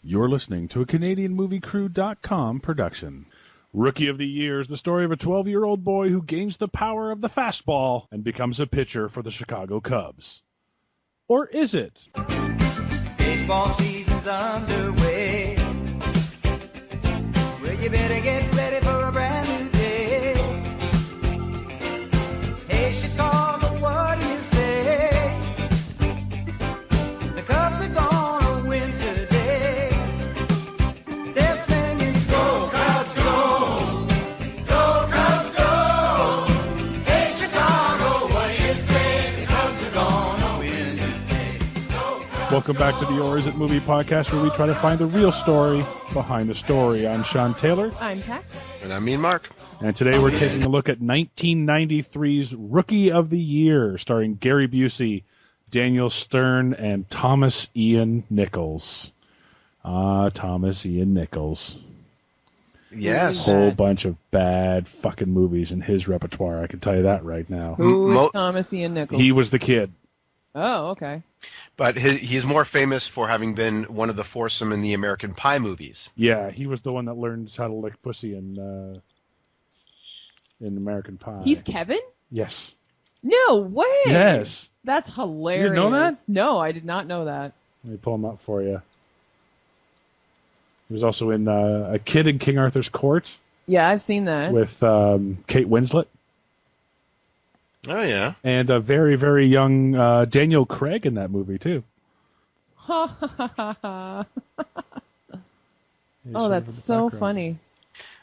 You're listening to a CanadianMovieCrew.com production. Rookie of the Year is the story of a 12-year-old boy who gains the power of the fastball and becomes a pitcher for the Chicago Cubs. Or is it? Baseball season's underway. Well, you better get ready for a brand new day. Hey, Chicago, what do you say? The Cubs are gonna win today. They're singing, go Cubs, go! Go Cubs, go! Hey, Chicago, what do you say? The Cubs are gonna win today. Welcome back to the Or Is It Movie podcast, where we try to find the real story behind the story. I'm Sean Taylor. I'm Pat. And I'm Mark. And today we're taking a look at 1993's Rookie of the Year, starring Gary Busey, Daniel Stern, and Thomas Ian Nichols. Thomas Ian Nichols. Yes. Whole bunch of bad fucking movies in his repertoire, I can tell you that right now. Who is Thomas Ian Nichols? He was the kid. Oh, okay. But he's more famous for having been one of the foursome in the American Pie movies. Yeah, he was the one that learned how to lick pussy in American Pie. He's Kevin? Yes. No way! Yes. That's hilarious. You didn't know that? No, I did not know that. Let me pull him up for you. He was also in A Kid in King Arthur's Court Yeah, I've seen that. with Kate Winslet. Oh, yeah. And a very, very young Daniel Craig in that movie, too. Ha ha ha ha. He's Oh, over that's the so background. funny.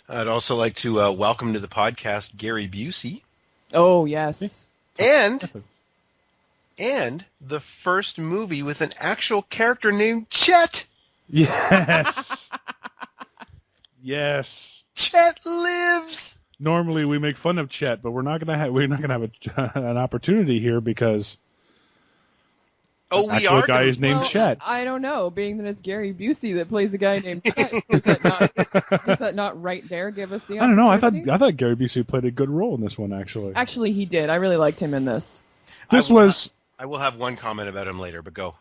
I'd also like to welcome to the podcast Gary Busey Oh, yes. and the first movie with an actual character named Chet. Yes. Yes. Chet lives. Normally we make fun of Chet, but we're not gonna have an opportunity here because Oh, the we actual are. guy is named Well, Chet. I don't know. Being that it's Gary Busey that plays a guy named Chet, does that not right there give us the I don't know. I opportunity? thought Gary Busey played a good role in this one, actually. Actually, he did. I really liked him in this. I will have one comment about him later, but go.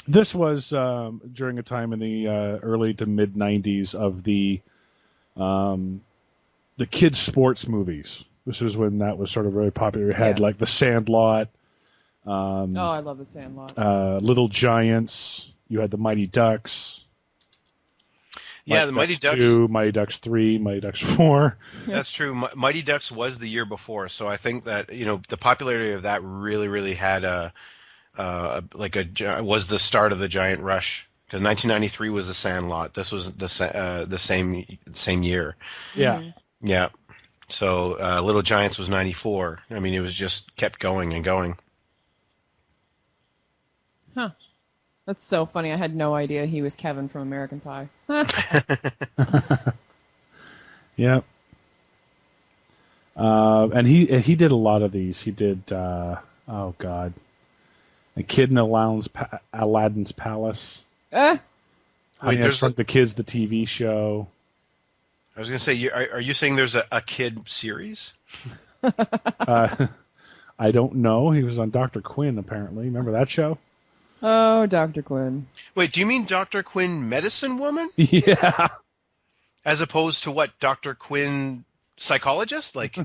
This was during a time in the early to mid '90s of the kids' sports movies. This was when that was sort of really popular. You had like The Sandlot. Oh, I love The Sandlot. Little Giants. You had the Mighty Ducks. Yeah, the Mighty Ducks 2, Mighty Ducks 3, Mighty Ducks 4. That's true. Mighty Ducks was the year before, so I think that the popularity of that really had was the start of the giant rush. Because 1993 was The Sandlot. This was the same year. Yeah. Mm-hmm. Yeah. So Little Giants was 94. I mean, it was just kept going and going. Huh. That's so funny. I had no idea he was Kevin from American Pie. Yeah. And he did a lot of these. He did A Kid in Aladdin's Palace. Eh? Wait, there's the Kids, the TV show. I was going to say, are you saying there's a kid series? I don't know. He was on Dr. Quinn, apparently. Remember that show? Oh, Dr. Quinn. Wait, do you mean Dr. Quinn Medicine Woman? Yeah. As opposed to what, Dr. Quinn Psychologist? Like,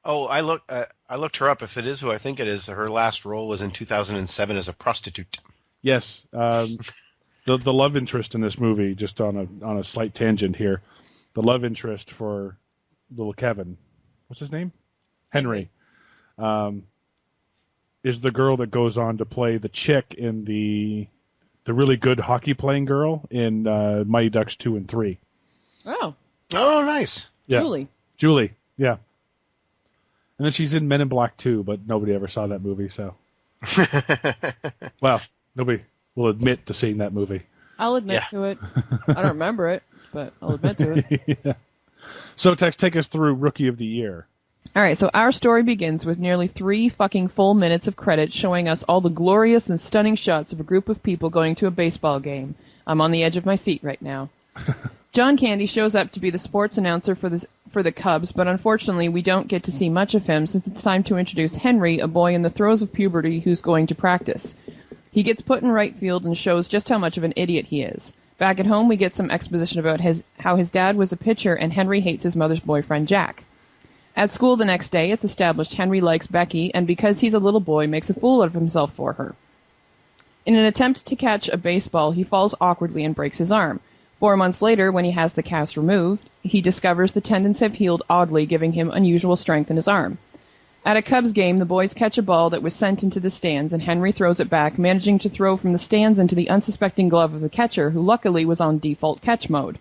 oh, I looked her up. If it is who I think it is, her last role was in 2007 as a prostitute. Yes. The love interest in this movie, just on a slight tangent here, the love interest for little Kevin, what's his name? Henry. Is the girl that goes on to play the chick in the really good hockey playing girl in Mighty Ducks 2 and 3. Oh. Oh, nice. Yeah. Julie. Yeah. And then she's in Men in Black 2, but nobody ever saw that movie, so. Well, nobody will admit to seeing that movie. I'll admit to it. I don't remember it, but I'll admit to it. Yeah. So, Tex, take us through Rookie of the Year. All right, so our story begins with nearly 3 fucking full minutes of credits showing us all the glorious and stunning shots of a group of people going to a baseball game. I'm on the edge of my seat right now. John Candy shows up to be the sports announcer for the Cubs, but unfortunately we don't get to see much of him since it's time to introduce Henry, a boy in the throes of puberty who's going to practice. He gets put in right field and shows just how much of an idiot he is. Back at home, we get some exposition about how his dad was a pitcher and Henry hates his mother's boyfriend, Jack. At school the next day, it's established Henry likes Becky, and because he's a little boy, makes a fool out of himself for her. In an attempt to catch a baseball, he falls awkwardly and breaks his arm. 4 months later, when he has the cast removed, he discovers the tendons have healed oddly, giving him unusual strength in his arm. At a Cubs game, the boys catch a ball that was sent into the stands, and Henry throws it back, managing to throw from the stands into the unsuspecting glove of the catcher, who luckily was on default catch mode.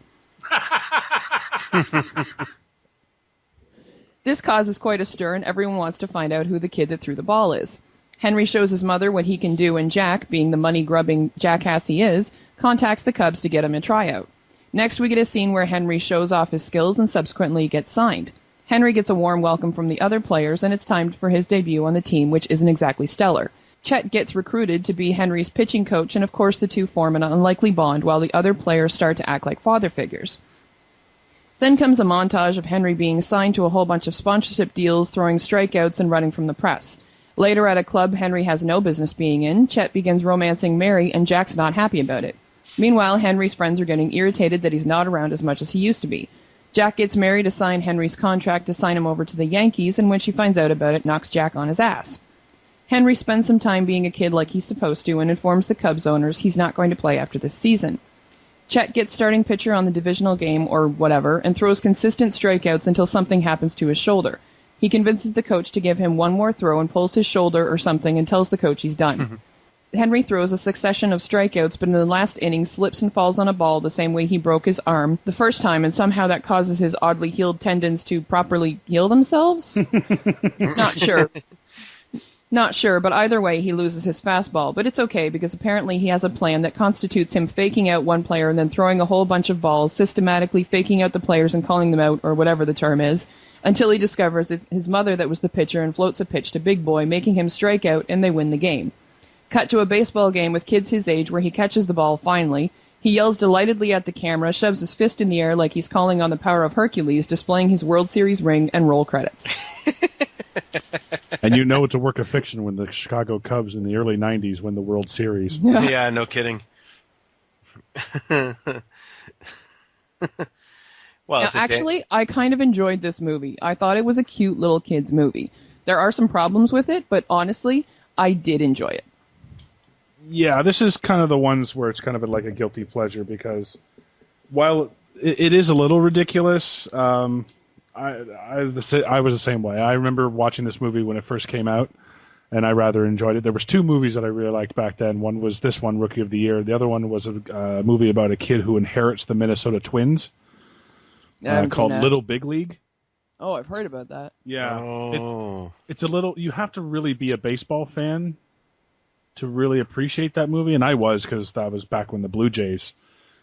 This causes quite a stir, and everyone wants to find out who the kid that threw the ball is. Henry shows his mother what he can do, and Jack, being the money-grubbing jackass he is, contacts the Cubs to get him a tryout. Next, we get a scene where Henry shows off his skills and subsequently gets signed. Henry gets a warm welcome from the other players, and it's time for his debut on the team, which isn't exactly stellar. Chet gets recruited to be Henry's pitching coach, and of course the two form an unlikely bond while the other players start to act like father figures. Then comes a montage of Henry being signed to a whole bunch of sponsorship deals, throwing strikeouts, and running from the press. Later at a club Henry has no business being in, Chet begins romancing Mary, and Jack's not happy about it. Meanwhile, Henry's friends are getting irritated that he's not around as much as he used to be. Jack gets Mary to sign Henry's contract to sign him over to the Yankees, and when she finds out about it, knocks Jack on his ass. Henry spends some time being a kid like he's supposed to and informs the Cubs owners he's not going to play after this season. Chet gets starting pitcher on the divisional game, or whatever, and throws consistent strikeouts until something happens to his shoulder. He convinces the coach to give him one more throw and pulls his shoulder or something and tells the coach he's done. Henry throws a succession of strikeouts, but in the last inning slips and falls on a ball the same way he broke his arm the first time, and somehow that causes his oddly healed tendons to properly heal themselves? Not sure. Not sure, but either way, he loses his fastball. But it's okay, because apparently he has a plan that constitutes him faking out one player and then throwing a whole bunch of balls, systematically faking out the players and calling them out, or whatever the term is, until he discovers it's his mother that was the pitcher and floats a pitch to Big Boy, making him strike out, and they win the game. Cut to a baseball game with kids his age where he catches the ball finally. He yells delightedly at the camera, shoves his fist in the air like he's calling on the power of Hercules, displaying his World Series ring, and roll credits. And you know it's a work of fiction when the Chicago Cubs in the early 90s win the World Series. Yeah, no kidding. Well, Now, actually, I kind of enjoyed this movie. I thought it was a cute little kid's movie. There are some problems with it, but honestly, I did enjoy it. Yeah, this is kind of the ones where it's kind of like a guilty pleasure, because while it is a little ridiculous, I was the same way. I remember watching this movie when it first came out, and I rather enjoyed it. There was two movies that I really liked back then. One was this one, Rookie of the Year. The other one was a movie about a kid who inherits the Minnesota Twins called Little Big League. Oh, I've heard about that. Yeah. Oh. It's a little... You have to really be a baseball fan to really appreciate that movie, and I was, because that was back when the Blue Jays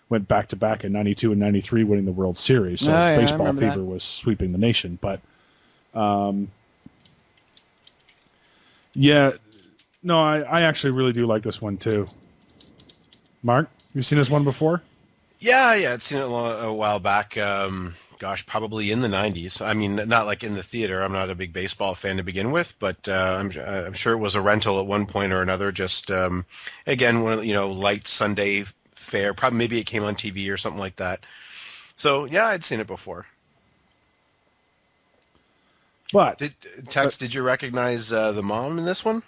went back-to-back in 92 and 93 winning the World Series, so baseball fever was sweeping the nation. But, yeah, no, I actually really do like this one, too. Mark, you seen this one before? Yeah, I'd seen it a while back. Gosh, probably in the 90s. I mean, not like in the theater. I'm not a big baseball fan to begin with, but I'm sure it was a rental at one point or another. Just again, one of light Sunday fare. Probably maybe it came on TV or something like that. So yeah, I'd seen it before. But did you recognize the mom in this one?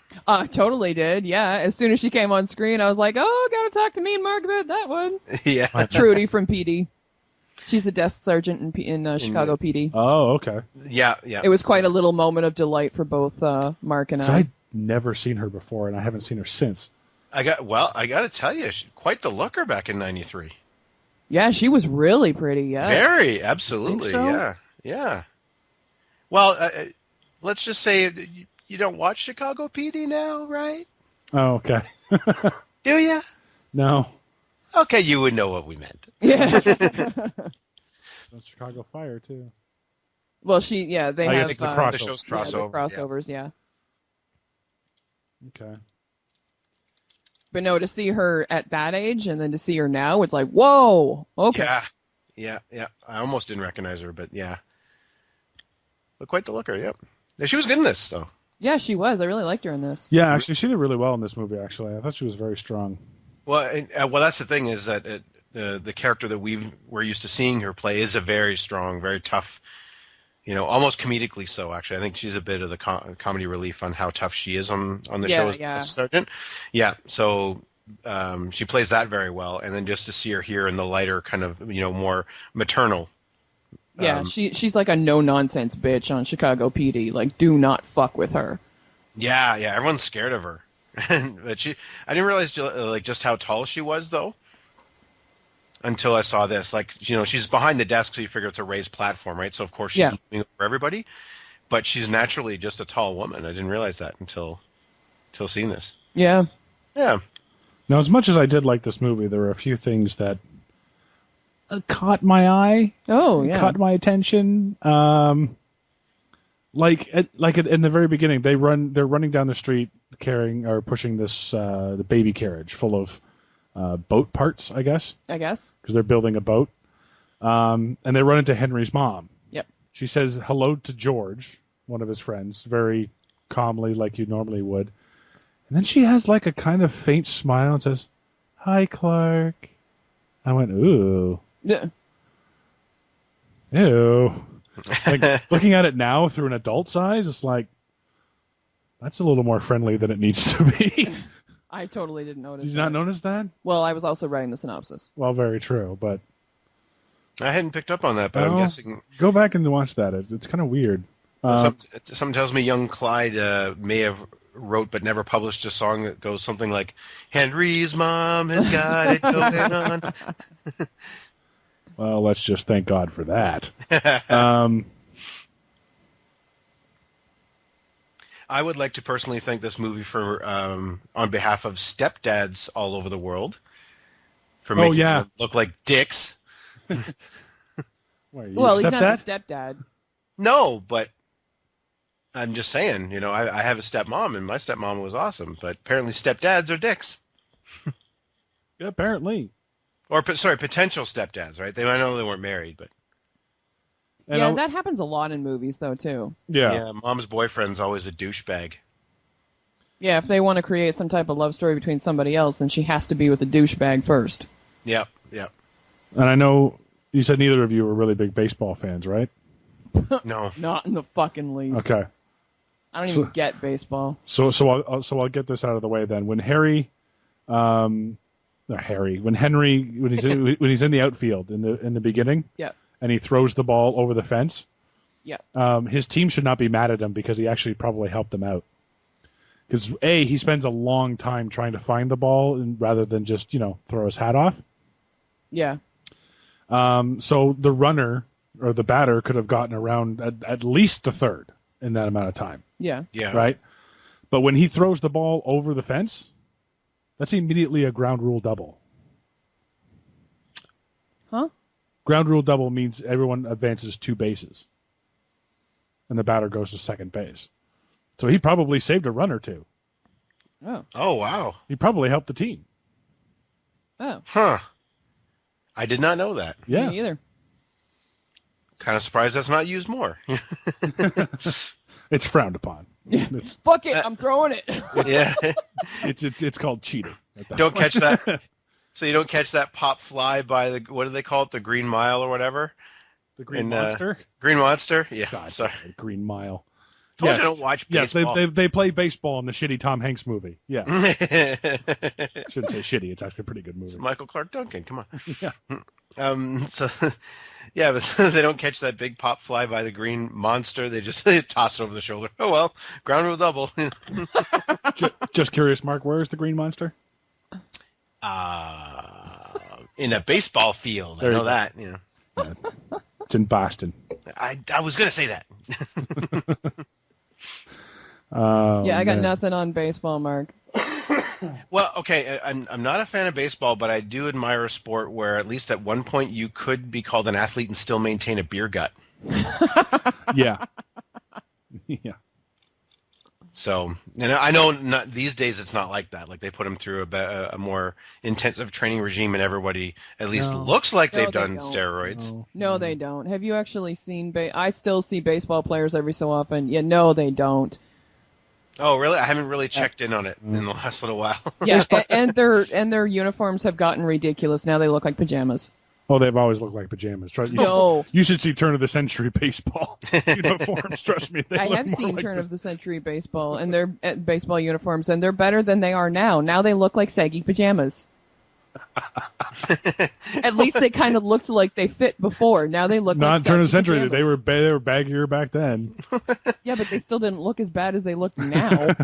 Totally did, yeah. As soon as she came on screen, I was like, oh, gotta talk to me and Mark about that one. Yeah. Trudy from PD. She's a desk sergeant in Chicago PD. Oh, okay. Yeah. It was quite a little moment of delight for both Mark and I. I'd never seen her before, and I haven't seen her since. I got to tell you, quite the looker back in '93. Yeah, she was really pretty. Yeah. Very, absolutely. Think so? Yeah. Well, let's just say you don't watch Chicago PD now, right? Oh, okay. Do you? No. Okay, you would know what we meant. Yeah. That's Chicago Fire, too. Well, they have the show's the crossover. crossovers, yeah. Okay. But no, to see her at that age and then to see her now, it's like, whoa, okay. Yeah. I almost didn't recognize her, but yeah. But quite the looker, yep. Yeah, she was good in this, though. Yeah, she was. I really liked her in this. Yeah, actually, she did really well in this movie. Actually, I thought she was very strong. Well, that's the thing is that the character that we're used to seeing her play is a very strong, very tough, almost comedically so. Actually, I think she's a bit of the comedy relief on how tough she is on the show as Sergeant. Yeah, so she plays that very well, and then just to see her here in the lighter kind of more maternal. Yeah, she's like a no-nonsense bitch on Chicago PD. Like, do not fuck with her. Yeah, everyone's scared of her. But I didn't realize just how tall she was though, until I saw this. Like, she's behind the desk, so you figure it's a raised platform, right? So of course she's looking over everybody, but she's naturally just a tall woman. I didn't realize that until seeing this. Yeah. Yeah. Now, as much as I did like this movie, there were a few things that caught my eye. Oh, yeah. Caught my attention. Like in the very beginning, they're running down the street carrying or pushing this the baby carriage full of boat parts, I guess. Because they're building a boat. And they run into Henry's mom. Yep. She says hello to George, one of his friends, very calmly, like you normally would. And then she has like a kind of faint smile and says, "Hi, Clark." I went, ooh. Yeah. Ew. Like, looking at it now through an adult's eyes, it's like, that's a little more friendly than it needs to be. I totally didn't notice. Did you not notice that? Well, I was also writing the synopsis. Well, very true, but... I hadn't picked up on that, but I'm guessing... Go back and watch that. It's kind of weird. Something tells me young Clyde may have wrote but never published a song that goes something like, "Henry's mom has got it going on." Well, let's just thank God for that. I would like to personally thank this movie for, on behalf of stepdads all over the world, for making them look like dicks. Well, he's not a stepdad. No, but I'm just saying, I have a stepmom, and my stepmom was awesome, but apparently stepdads are dicks. Yeah, apparently. Or, potential stepdads, right? I know they weren't married, but... That happens a lot in movies, though, too. Yeah, mom's boyfriend's always a douchebag. Yeah, if they want to create some type of love story between somebody else, then she has to be with a douchebag first. Yep. And I know you said neither of you were really big baseball fans, right? No. Not in the fucking least. Okay. I don't even get baseball. So I'll get this out of the way then. When when he's in the outfield in the beginning, and he throws the ball over the fence, his team should not be mad at him because he actually probably helped them out. Because he spends a long time trying to find the ball rather than just throw his hat off. Yeah. So the runner or the batter could have gotten around at least the third in that amount of time. Yeah. Right? But when he throws the ball over the fence, that's immediately a ground rule double. Huh? Ground rule double means everyone advances 2 bases. And the batter goes to second base. So he probably saved a run or two. Oh, wow. He probably helped the team. Oh. Huh. I did not know that. Yeah. Me either. Kind of surprised that's not used more. It's frowned upon. Fuck it, I'm throwing it. Yeah. It's called cheating. Don't catch that. So you don't catch that pop fly by what do they call it? The Green Mile or whatever? The Green Monster? Green Monster? Yeah. God, sorry. Green Mile. Told you I don't watch baseball. Yes, they play baseball in the shitty Tom Hanks movie. Yeah. Shouldn't say shitty. It's actually a pretty good movie. It's Michael Clark Duncan. Come on. Yeah. So, yeah, but they don't catch that big pop fly by the Green Monster. They just toss it over the shoulder. Oh, well, ground rule double. Just curious, Mark, where is the Green Monster? In a baseball field. I know that. Yeah. It's in Boston. I was going to say that. I got nothing on baseball, Mark. Well, okay, I'm not a fan of baseball, but I do admire a sport where at least at one point you could be called an athlete and still maintain a beer gut. Yeah. Yeah. So, and I know these days it's not like that. Like they put them through a more intensive training regime, and everybody at least looks like they've done steroids. No, they don't. Have you actually seen? I still see baseball players every so often. Yeah, no, they don't. Oh, really? I haven't really checked in on it in the last little while. Yeah, and their uniforms have gotten ridiculous. Now they look like pajamas. Oh, they've always looked like pajamas. No. You should see turn of the century baseball uniforms. Trust me, they I look have more seen like turn of the century baseball and their baseball uniforms, and they're better than they are now. Now they look like saggy pajamas. At least they kind of looked like they fit before. Now they look not like turn of the saggy century. pajamas. They were baggier back then. Yeah, but they still didn't look as bad as they look now.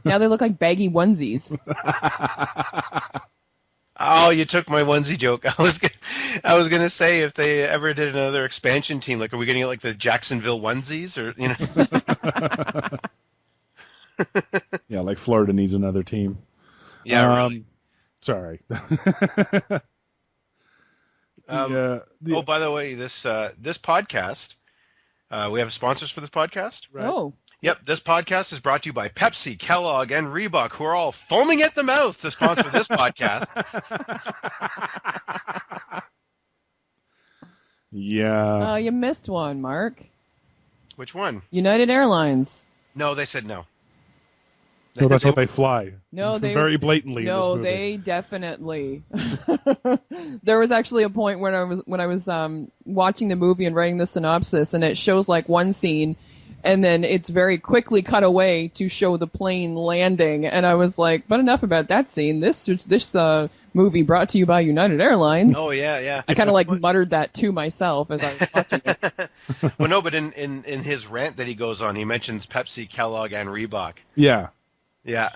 Now they look like baggy onesies. Oh, you took my onesie joke. I was gonna say if they ever did another expansion team, like are we gonna get like the Jacksonville onesies or Yeah, like Florida needs another team. Yeah, really. Sorry. Oh, by the way, this podcast, we have sponsors for this podcast. Right. Oh. Yep, this podcast is brought to you by Pepsi, Kellogg, and Reebok, who are all foaming at the mouth to sponsor this podcast. Yeah. You missed one, Mark. Which one? United Airlines. No, they said no. So that's what they fly. No, they very blatantly. No, in this movie. they definitely. There was actually a point when I was watching the movie and writing the synopsis, and it shows like one scene, and then it's very quickly cut away to show the plane landing, and I was like, but enough about that scene. This movie brought to you by United Airlines. Oh yeah, yeah. I kind of like muttered that to myself as I was watching it. Well, no, but in his rant that he goes on, he mentions Pepsi, Kellogg, and Reebok. Yeah. Yeah.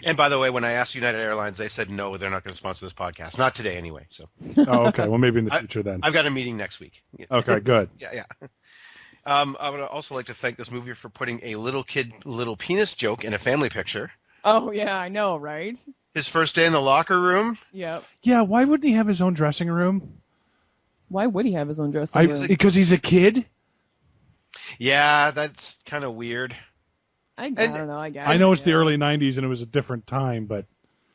And by the way, when I asked United Airlines, they said no, they're not going to sponsor this podcast. Not today, anyway. So. Oh, okay. Well, maybe in the future then. I've got a meeting next week. Okay, good. Yeah. I would also like to thank this movie for putting a little kid, little penis joke in a family picture. Oh yeah, I know, right? His first day in the locker room. Yep. Yeah, why wouldn't he have his own dressing room? Why would he have his own dressing room? Because he's a kid? Yeah, that's kind of weird. I don't know. I guess. I know it's the early 90s and it was a different time, but...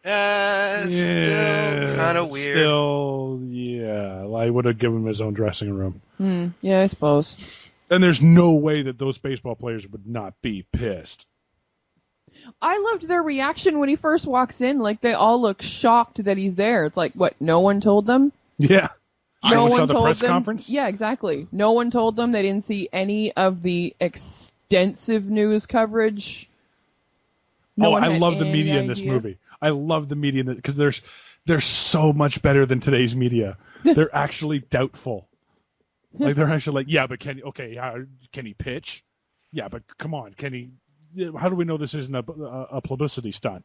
Still kind of weird. Still, yeah. I would have given him his own dressing room. Yeah, I suppose. And there's no way that those baseball players would not be pissed. I loved their reaction when he first walks in. Like, they all look shocked that he's there. It's like, what, no one told them? Yeah. No one saw the told press them. conference? Yeah, exactly. No one told them. They didn't see any of the extensive news coverage. No one I had love the any media in this idea. movie. I love the media because they're so much better than today's media. They're actually doubtful. Like they're actually like, yeah, but can he pitch? Yeah, but come on, can he? How do we know this isn't a publicity stunt?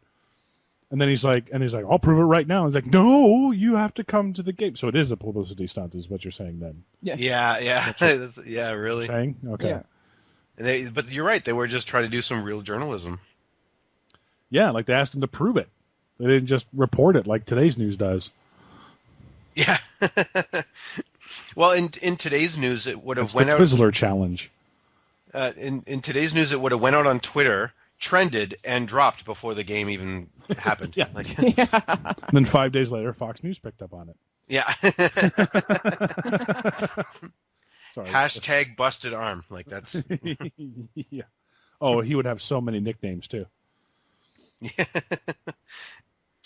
And then he's like, I'll prove it right now. He's like, no, you have to come to the game. So it is a publicity stunt, is what you're saying then? Yeah. Yeah, really. Saying okay. Yeah. And but you're right. They were just trying to do some real journalism. Yeah, like they asked him to prove it. They didn't just report it like today's news does. Yeah. Well, in today's news, it would have It's went the out. Twizzler challenge. In today's news, it would have went out on Twitter, trended, and dropped before the game even happened. Yeah. Like, And then 5 days later, Fox News picked up on it. yeah. Sorry. Hashtag busted arm. Like that's. Yeah. Oh, he would have so many nicknames too. Yeah.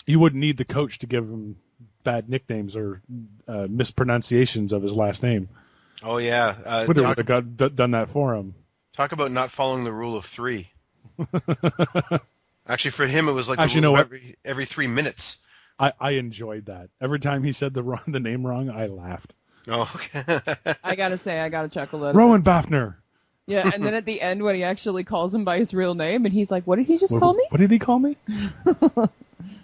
You wouldn't need the coach to give him bad nicknames or mispronunciations of his last name. Oh yeah. Twitter would have done that for him. Talk about not following the rule of 3. Actually, for him, it was like Actually, the rule you know of every 3 minutes. I enjoyed that. Every time he said the name wrong, I laughed. Oh, okay. I gotta say, I gotta chuckle a little. Rowan Baffner. Yeah, and then at the end when he actually calls him by his real name, and he's like, "What did he just call me?" What did he call me?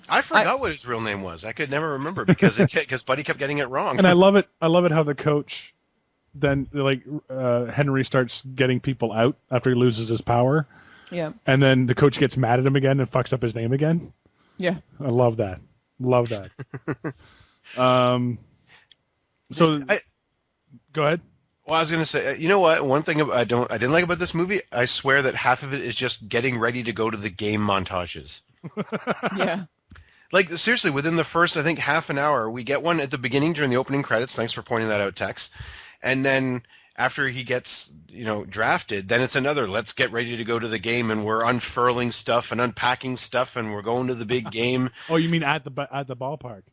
I forgot what his real name was. I could never remember because Buddy kept getting it wrong. And I love it. I love it how the coach then Henry starts getting people out after he loses his power. Yeah. And then the coach gets mad at him again and fucks up his name again. Yeah. I love that. Love that. Go ahead. Well, I was going to say, you know what? One thing I didn't like about this movie, I swear that half of it is just getting ready to go to the game montages. Yeah. Like, seriously, within the first, I think, half an hour, we get one at the beginning during the opening credits. Thanks for pointing that out, Tex. And then after he gets, drafted, then it's another, let's get ready to go to the game, and we're unfurling stuff and unpacking stuff, and we're going to the big game. Oh, you mean at the ballpark?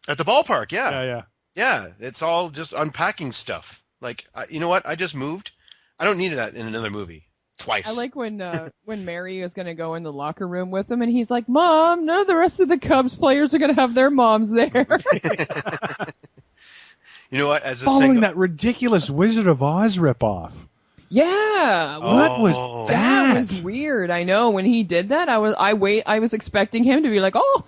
At the ballpark, yeah. Yeah, yeah. Yeah, it's all just unpacking stuff. Like, you know what? I just moved. I don't need that in another movie. Twice. I like when Mary is going to go in the locker room with him, and he's like, "Mom, none of the rest of the Cubs players are going to have their moms there." You know what? As a Oh. Following that ridiculous Wizard of Oz ripoff. Yeah, What was Oh. that was weird. I know when he did that, I was expecting him to be like, "Oh,"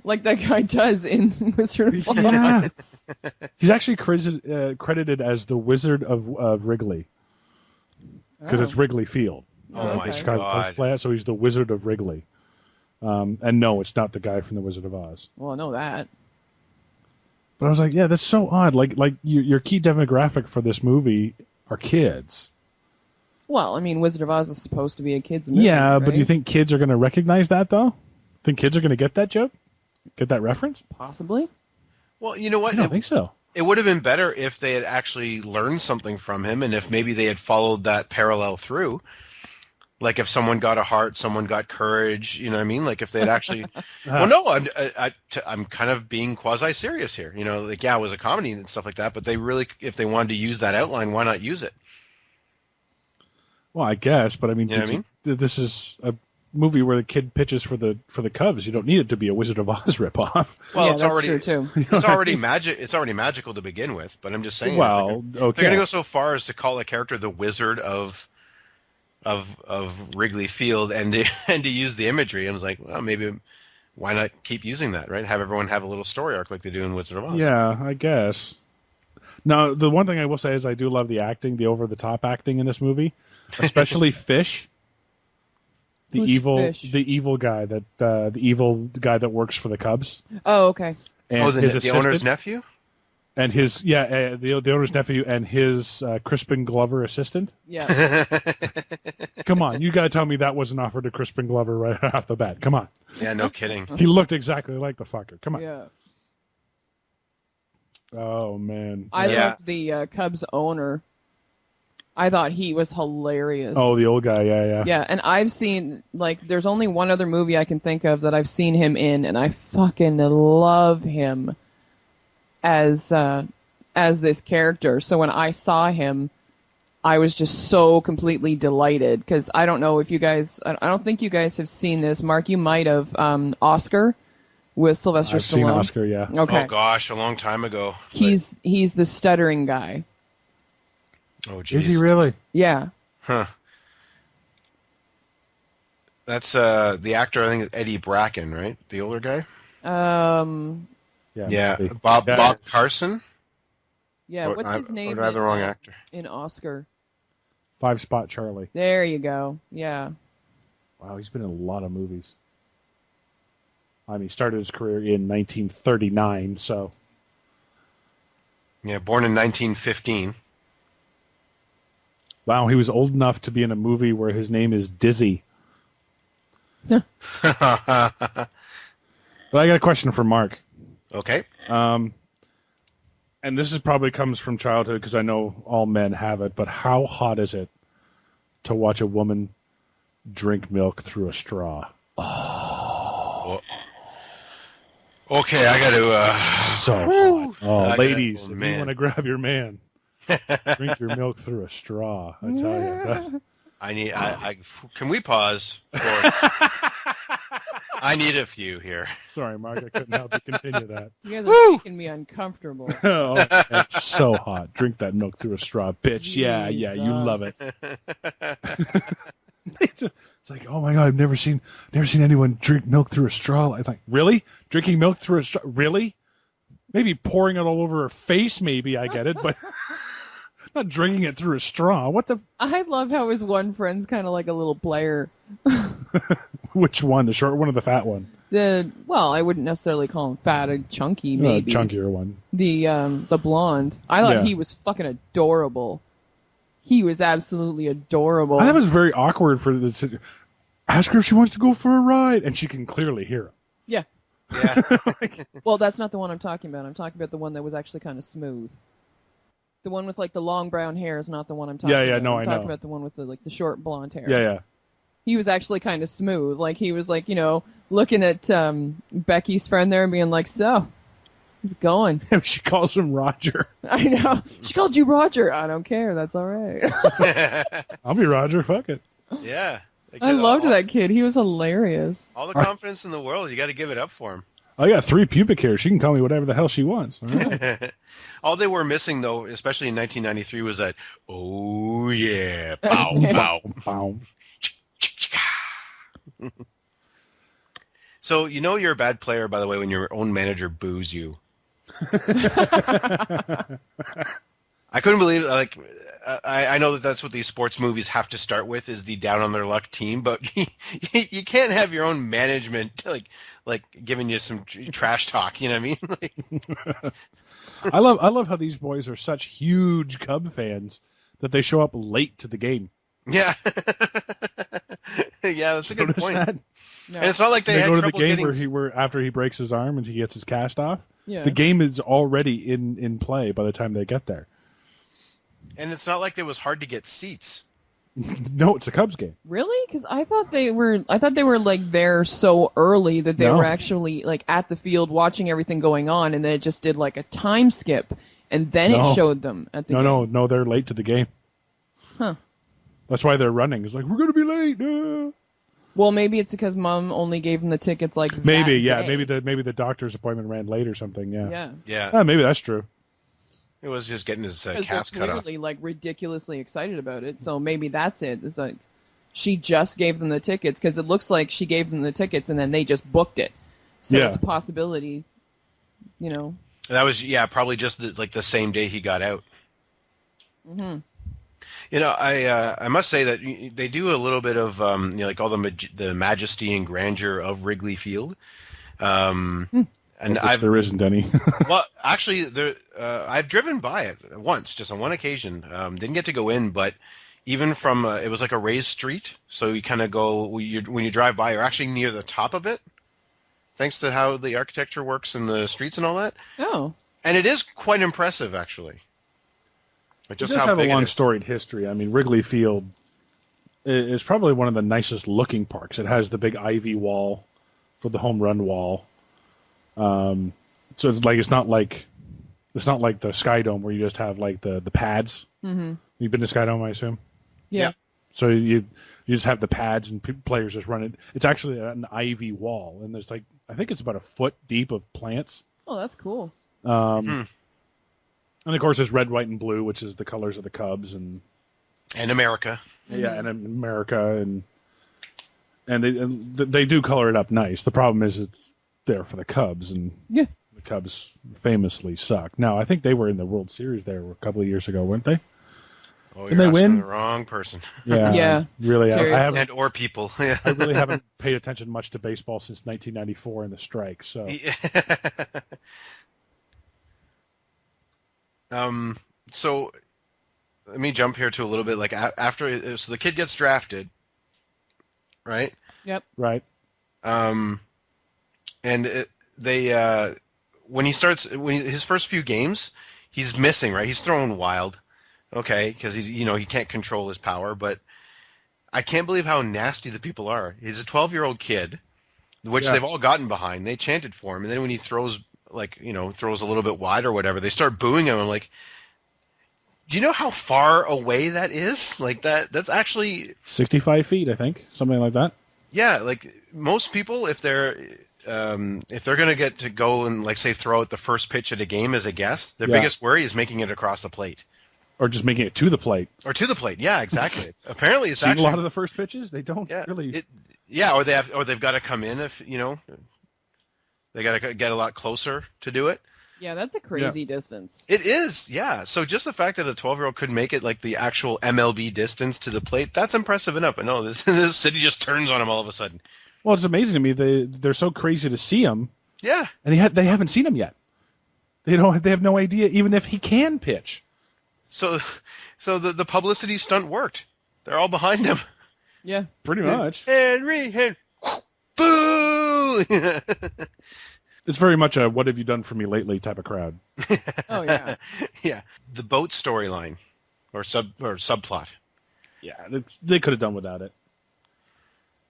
like that guy does in Wizard of Oz. Yes. He's actually credited as the Wizard of Wrigley. Because it's Wrigley Field. Oh my The Chicago Cubs God. play it, so he's the Wizard of Wrigley. And no, it's not the guy from the Wizard of Oz. Well, I know that. But I was like, yeah, that's so odd. Like your key demographic for this movie are kids. Well, I mean, Wizard of Oz is supposed to be a kid's movie. Yeah, but do you right? think kids are going to recognize that, though? Think kids are going to get that joke? Get that reference? Possibly? Well, you know what? I don't think so. It would have been better if they had actually learned something from him, and if maybe they had followed that parallel through. Like if someone got a heart, someone got courage. You know what I mean? Like if they had actually. Well, no, I'm kind of being quasi-serious here. Like yeah, it was a comedy and stuff like that, but they really, if they wanted to use that outline, why not use it? Well, I guess, but I mean, You know what I mean? this is a movie where the kid pitches for the Cubs. You don't need it to be a Wizard of Oz ripoff. Well, yeah, it's that's already true too. it's already magic. It's already magical to begin with. But I'm just saying. Well, They're okay. going to go so far as to call a character the Wizard of Wrigley Field, and to use the imagery. I was like, well, maybe why not keep using that, right? Have everyone have a little story arc like they do in Wizard of Oz. Yeah, I guess. Now, the one thing I will say is I do love the acting, the over-the-top acting in this movie, especially Fish. Who's Fish? The evil guy that works for the Cubs. Oh, okay. And Oh, his the assistant, owner's nephew. and his the owner's nephew and his Crispin Glover assistant. Yeah. Come on, you gotta tell me that wasn't offered to Crispin Glover right off the bat. Come on, Yeah, no kidding. he looked exactly like the fucker. Come on. Yeah. Oh man. I Yeah. loved the Cubs owner. I thought he was hilarious. Oh, the old guy. Yeah. Yeah, and I've seen, there's only one other movie I can think of that I've seen him in, and I fucking love him as this character. So when I saw him, I was just so completely delighted, because I don't know if you guys, I don't think you guys have seen this. Mark, you might have, Oscar with Sylvester I've Stallone. seen Oscar. Yeah. Okay. Oh gosh, a long time ago. He's the stuttering guy. Oh jeez. Is he really? Yeah. Huh. That's the actor. I think Eddie Bracken, right? The older guy. Yeah. maybe. Bob Yeah. Bob Carson. Yeah, Or what's his name Or do I have the wrong actor? in Oscar? 5-Spot Charlie. There you go. Yeah. Wow, he's been in a lot of movies. I mean, he started his career in 1939, so Yeah, born in 1915. wow, he was old enough to be in a movie where his name is Dizzy. But I got a question for Mark. Okay. And this is probably comes from childhood because I know all men have it, but how hot is it to watch a woman drink milk through a straw? Okay, I got to. So hot. Oh, I got- ladies, oh, if you man. want to grab your man, drink your milk through a straw. I tell you. I need. Can we pause? I need a few here. Sorry, Mark, I couldn't help but continue that. You guys are making me uncomfortable. Oh, it's so hot. Drink that milk through a straw, bitch. Yeah, you love it. It's like, oh my god, I've never seen anyone drink milk through a straw. I'm like, really? Drinking milk through a straw? Really? Maybe pouring it all over her face, maybe I get it, but not drinking it through a straw. What the? I love how his one friend's kind of like a little player. Which one? The short one or the fat one? I wouldn't necessarily call him fat, a chunky maybe. Chunkier one. The blonde. I thought Yeah. he was fucking adorable. He was absolutely adorable. I thought it was very awkward for the. Ask her if she wants to go for a ride, and she can clearly hear him. Yeah. Yeah. Well, that's not the one I'm talking about. I'm talking about the one that was actually kind of smooth. The one with like the long brown hair is not the one I'm talking Yeah, about. no, I'm I talking know. about the one with the short blonde hair. Yeah. He was actually kind of smooth. Like he was like, looking at Becky's friend there and being like, "So, it's going." She calls him Roger. I know. She called you Roger. I don't care. That's all right. I'll be Roger. Fuck it. Yeah. I loved that kid. He was hilarious. All the confidence in the world. You got to give it up for him. I got 3 pubic hairs. She can call me whatever the hell she wants. All right. All they were missing, though, especially in 1993, was that, oh, yeah, bow, bow. Bow. So, you're a bad player, by the way, when your own manager boos you. I couldn't believe, like, I know that that's what these sports movies have to start with, is the down on their luck team, but you can't have your own management, like giving you some trash talk, you know what I mean? I love how these boys are such huge Cub fans that they show up late to the game. Yeah. Yeah, that's a good Notice point. that? No. And it's not like they had go to the trouble game getting... where after he breaks his arm and he gets his cast off. Yeah. The game is already in play by the time they get there. And it's not like it was hard to get seats. No, it's a Cubs game. Really? Because I thought they were like there so early that they No. were actually like at the field watching everything going on, and then it just did like a time skip, and then No. it showed them at the game. No, they're late to the game. Huh. That's why they're running. It's like, we're going to be late. Well, maybe it's because Mom only gave them the tickets like Maybe, that yeah. day. Maybe the doctor's appointment ran late or something, yeah. Yeah. Yeah. Maybe that's true. It was just getting his Because they're cast cut off. clearly like ridiculously excited about it, so maybe that's it. It's like she just gave them the tickets because it looks like she gave them the tickets and then they just booked it. So Yeah. it's a possibility, That was, probably just the same day he got out. hmm I must say that they do a little bit of like all the majesty and grandeur of Wrigley Field, and Which there isn't any. well, actually, I've driven by it once, just on one occasion. Didn't get to go in, but even from it was like a raised street, so you kind of go when you drive by, you're actually near the top of it, thanks to how the architecture works in the streets and all that. Oh. And it is quite impressive, actually. Like It just does how have big a it long is. storied history. I mean, Wrigley Field is probably one of the nicest looking parks. It has the big ivy wall for the home run wall. So it's not like the Sky Dome where you just have like the pads. Mm-hmm. You've been to Sky Dome, I assume. Yeah. So you just have the pads and players just run it. It's actually an ivy wall, and there's like I think it's about a foot deep of plants. Oh, that's cool. And of course, there's red, white, and blue, which is the colors of the Cubs, and And America. yeah, and America, and they do color it up nice. The problem is it's there for the Cubs, and Yeah. the Cubs famously suck. Now, I think they were in the World Series there a couple of years ago, weren't they? Oh, Did you're they asking win? the wrong person. Yeah, Yeah. Really, I Seriously. haven't. And or people. Yeah. I really haven't paid attention much to baseball since 1994 and the strike. So So let me jump here to a little bit. Like after, so the kid gets drafted, right? Yep. right, And when his first few games, he's missing, right? He's throwing wild, okay, because he can't control his power. But I can't believe how nasty the people are. He's a 12-year-old kid, which Yeah. they've all gotten behind. They chanted for him, and then when he throws throws a little bit wide or whatever, they start booing him. I'm like, do you know how far away that is? Like that's actually 65 feet, I think, something like that. yeah. Like most people, if they're gonna get to go and like say throw out the first pitch at a game as a guest, their Yeah. biggest worry is making it across the plate Or just making it to the plate. or to the plate. Yeah, exactly. Apparently, it's Seen actually a lot of the first pitches. They don't yeah, really. or they've got to come in if they got to get a lot closer to do it. Yeah, that's a crazy distance. It is, yeah. So just the fact that a 12-year-old could make it like the actual MLB distance to the plate, that's impressive enough. But no, this city just turns on him all of a sudden. Well, it's amazing to me. They're so crazy to see him, Yeah. and they haven't seen him yet. They have no idea even if he can pitch. So the publicity stunt worked. They're all behind him. Yeah. Pretty much. Henry, boo! It's very much a "what have you done for me lately" type of crowd. Oh, yeah. Yeah, the boat storyline or subplot. Yeah, they could have done without it.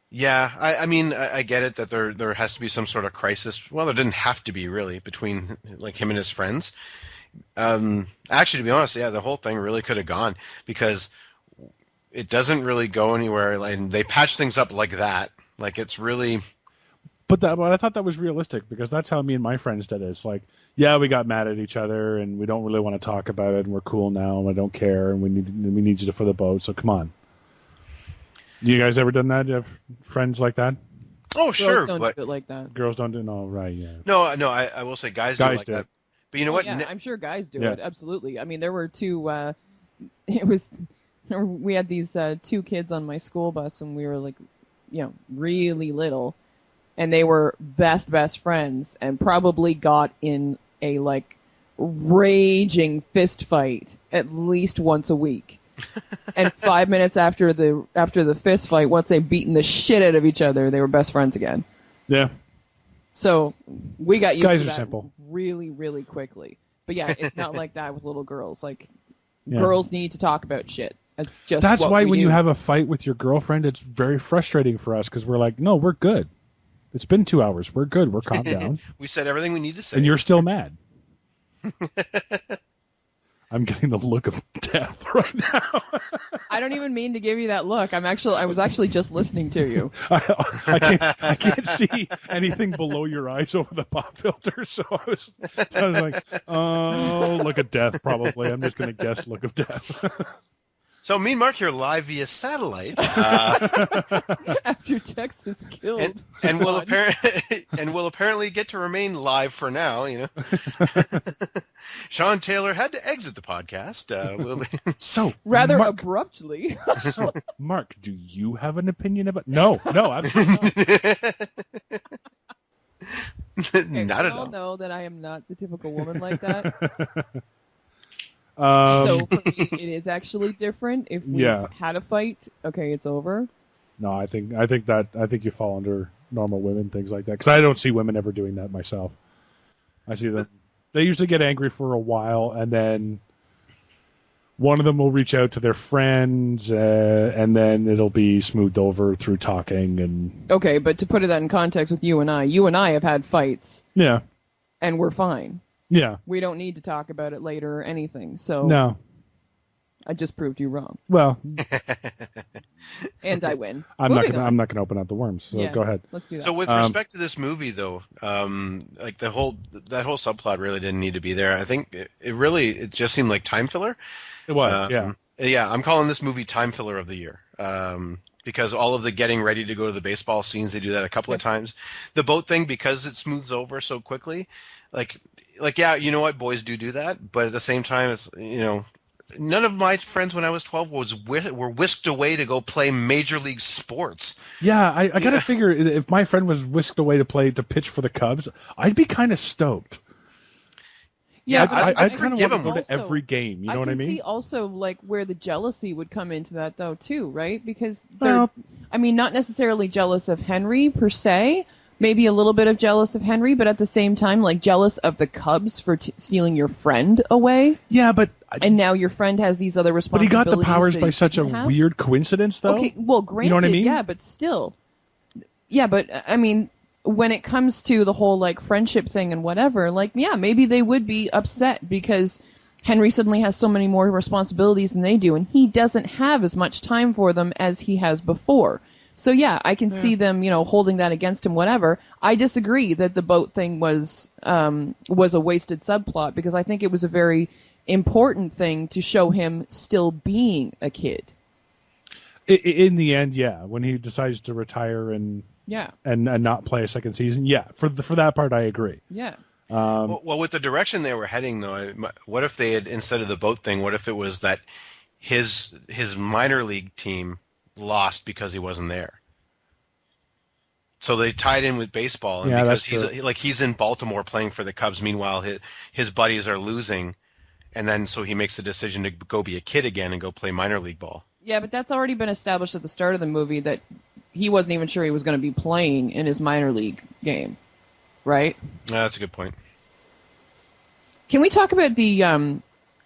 Yeah, I mean, I get it that there has to be some sort of crisis. Well, there didn't have to be really between like him and his friends. Actually, to be honest, yeah, the whole thing really could have gone because it doesn't really go anywhere. And they patch things up like that. Like it's really. But I thought that was realistic because that's how me and my friends did it. It's like, yeah, we got mad at each other and we don't really want to talk about it and we're cool now and I don't care and we need you for the boat. So come on. You guys ever done that? You have friends like that? Oh, Girls sure, don't but do it like that. Girls don't do no, right? Yeah. no, I will say guys do it like do that. it. But you know Oh, what? yeah, I'm sure guys do Yeah. it. Absolutely. I mean, there were two. We had these two kids on my school bus when we were like, really little, and they were best friends, and probably got in a like raging fist fight at least once a week. And 5 minutes after the fist fight, once they'd beaten the shit out of each other, they were best friends again. Yeah. So we got used Guys to are that simple. really, really quickly. But yeah, it's not like that with little girls. Like, Yeah. girls need to talk about shit. That's what why we when do. you have a fight with your girlfriend, it's very frustrating for us because we're like, no, we're good. It's been 2 hours. We're good. We're calmed down. We said everything we need to say. And you're still mad. I'm getting the look of death right now. I don't even mean to give you that look. I was actually just listening to you. I can't see anything below your eyes over the pop filter, so I was like, oh, look of death, probably. I'm just going to guess look of death. So me and Mark here live via satellite, After Tex is killed. and will apparently get to remain live for now. You know, Sean Taylor had to exit the podcast. We'll be... So Rather Mark, abruptly. so, Mark, do you have an opinion about? No, absolutely not. Okay, Not we at all all. know that I am not the typical woman like that. Um, So for me, it is actually different. If we Yeah. had a fight, okay, it's over. No, I think you fall under normal women things like that because I don't see women ever doing that myself. I see them; they usually get angry for a while, and then one of them will reach out to their friends, and then it'll be smoothed over through talking and Okay, but to put that in context with you and I have had fights, yeah, and we're fine. yeah. We don't need to talk about it later or anything. So No, I just proved you wrong, well, and I win. I'm Moving not on. going to open up the worms. So Yeah, go ahead. Let's do that. So with respect to this movie, though, like that whole subplot really didn't need to be there. I think it just seemed like time filler. It was, yeah. Yeah, I'm calling this movie time filler of the year. Because all of the getting ready to go to the baseball scenes, they do that a couple of times. The boat thing, because it smooths over so quickly, like yeah, you know what, boys do that, but at the same time, it's none of my friends when I was 12 were whisked away to go play major league sports. Yeah, I got to figure if my friend was whisked away to pitch for the Cubs, I'd be kind of stoked. Yeah, I'd kind of forgive want to him. go to every game. You know what I can mean? see also like where the jealousy would come into that though too, right? Because Well- not necessarily jealous of Henry per se, maybe a little bit of jealous of Henry, but at the same time like jealous of the Cubs for stealing your friend away, Yeah, but and now your friend has these other he responsibilities. got the powers that by he such a didn't have. weird coincidence, though. Okay, well, granted, You know what I mean? yeah, but still. Yeah, but, I mean, when it comes to the whole, like, friendship thing and whatever, like, yeah, maybe they would be upset because Henry suddenly has so many more responsibilities than they do, and he doesn't have as much time for them as he has before. So, yeah, I can see them, holding that against him, whatever. I disagree that the boat thing was a wasted subplot because I think it was a very important thing to show him still being a kid. In the end, yeah, when he decides to retire and Yeah, not play a second season, yeah, for that part, I agree. yeah. Well, with the direction they were heading, though, what if they had, instead of the boat thing, what if it was that his minor league team lost because he wasn't there? So they tied in with baseball, and Yeah, because that's he's in Baltimore playing for the Cubs, meanwhile his buddies are losing, and then so he makes the decision to go be a kid again and go play minor league ball. Yeah, but that's already been established at the start of the movie that he wasn't even sure he was going to be playing in his minor league game. right? That's a good point. Can we talk about the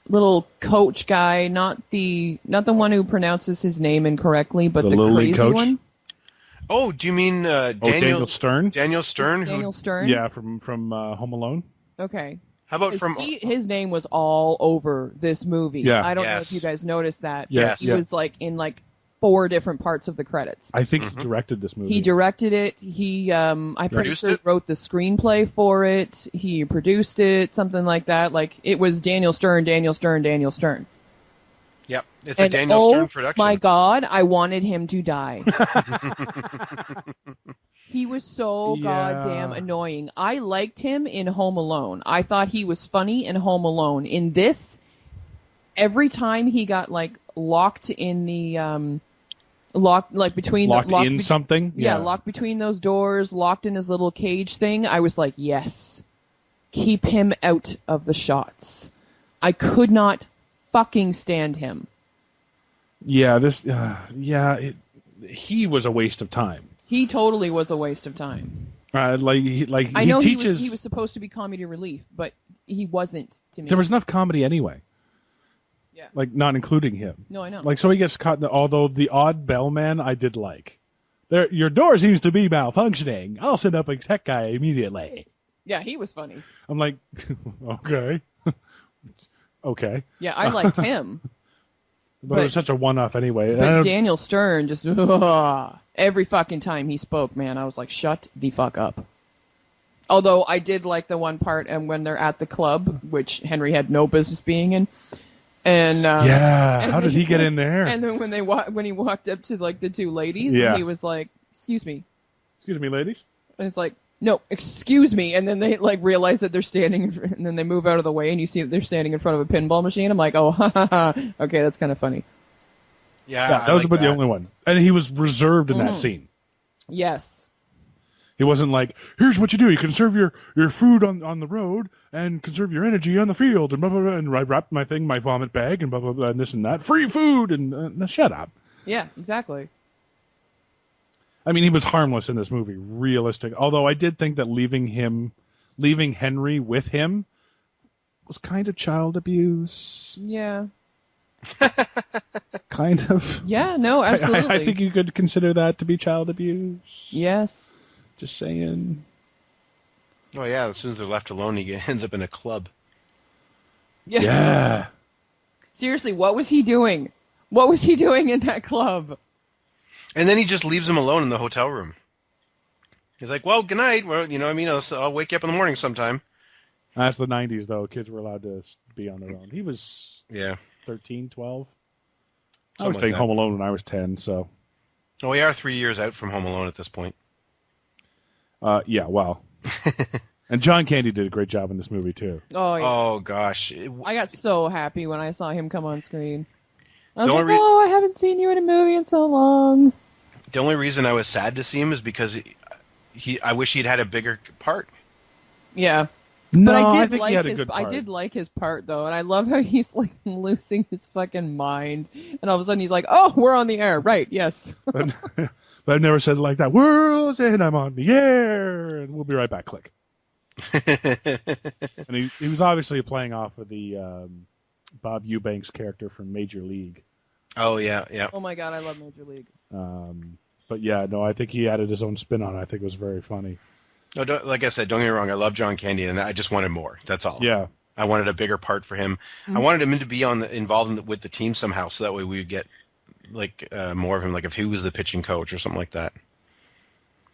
little coach guy, not the one who pronounces his name incorrectly, but The the Little League crazy coach? one? Oh, do you mean Daniel Stern? Daniel Stern? Daniel Stern? Yeah, from Home Alone. Okay. How about from? His name was all over this movie. Yeah. I don't know Yes. if you guys noticed that. Yes. He was like in like 4 different parts of the credits. I think he directed this movie. He directed it. He, I'm pretty Produced sure it? wrote the screenplay for it. He produced it, something like that. Like it was Daniel Stern, Daniel Stern, Daniel Stern. Yep, it's a And Daniel Stern production. my God, I wanted him to die. He was so Yeah. goddamn annoying. I liked him in Home Alone. I thought he was funny in Home Alone. In this, every time he got like locked in the locked Something. yeah, locked between those doors, locked in his little cage thing, I was like, yes, keep him out of the shots. I could not fucking stand him. Yeah, he was a waste of time. He totally was a waste of time. I know he teaches. he was supposed to be comedy relief, but he wasn't to me. There was enough comedy anyway. Yeah. Like not including him. No, I know. Like so he gets caught. Although the odd bellman I did like. Your door seems to be malfunctioning. I'll send up a tech guy immediately. Yeah, he was funny. I'm like, okay, okay. Yeah, I liked him. But it was such a one-off anyway. But Daniel Stern just every fucking time he spoke, man, I was like, shut the fuck up. Although I did like the one part and when they're at the club, which Henry had no business being in. And yeah, how did he get in there? And then when he walked up to like the 2 ladies, Yeah. and he was like, "Excuse me," Excuse me, ladies. and it's like, "No, excuse me," and then they like realize that they're standing, and then they move out of the way, and you see that they're standing in front of a pinball machine. I'm like, "Oh, ha ha ha, okay, that's kind of funny." Yeah, Yeah, that was about the only one, and he was reserved in that scene. Yes. He wasn't like, here's what you do. You conserve your food on the road and conserve your energy on the field and blah, blah, blah. And I wrapped my vomit bag and blah, blah, blah, and this and that. Free food and shut up. Yeah, exactly. I mean, he was harmless in this movie, realistic. Although I did think that leaving Henry with him was kind of child abuse. Yeah. Kind of. Yeah, no, absolutely. I think you could consider that to be child abuse. Yes. Just saying. Oh yeah, as soon as they're left alone, he ends up in a club. Yeah. Yeah. Seriously, what was he doing? What was he doing in that club? And then he just leaves him alone in the hotel room. He's like, "Well, good night. Well, you know, what I mean, I'll wake you up in the morning sometime." That's the 90s, though. Kids were allowed to be on their own. He was 13, 12. I was Something staying like that. home alone when I was 10, so. Oh, we are 3 years out from Home Alone at this point. Yeah, well. And John Candy did a great job in this movie, too. Oh, yeah. Oh gosh, I got so happy when I saw him come on screen. I was The like, only re- oh, I haven't seen you in a movie in so long. the only reason I was sad to see him is because I wish he'd had a bigger part. Yeah. No, But I I did think like he had a his good part. I did like his part though, and I love how he's like losing his fucking mind. And all of a sudden he's like, "Oh, we're on the air." Right, yes. But I've never said it like that. World's in, I'm on the air, and we'll be right back. Click. And he was obviously playing off of the Bob Eubanks character from Major League. Oh yeah, yeah. Oh my god, I love Major League. But yeah, no, I think he added his own spin on it. I think it was very funny. No, like I said, don't get me wrong. I love John Candy, and I just wanted more. That's all. Yeah. I wanted a bigger part for him. I wanted him to be involved with the team somehow, so that way we would get like more of him, like if he was the pitching coach or something like that.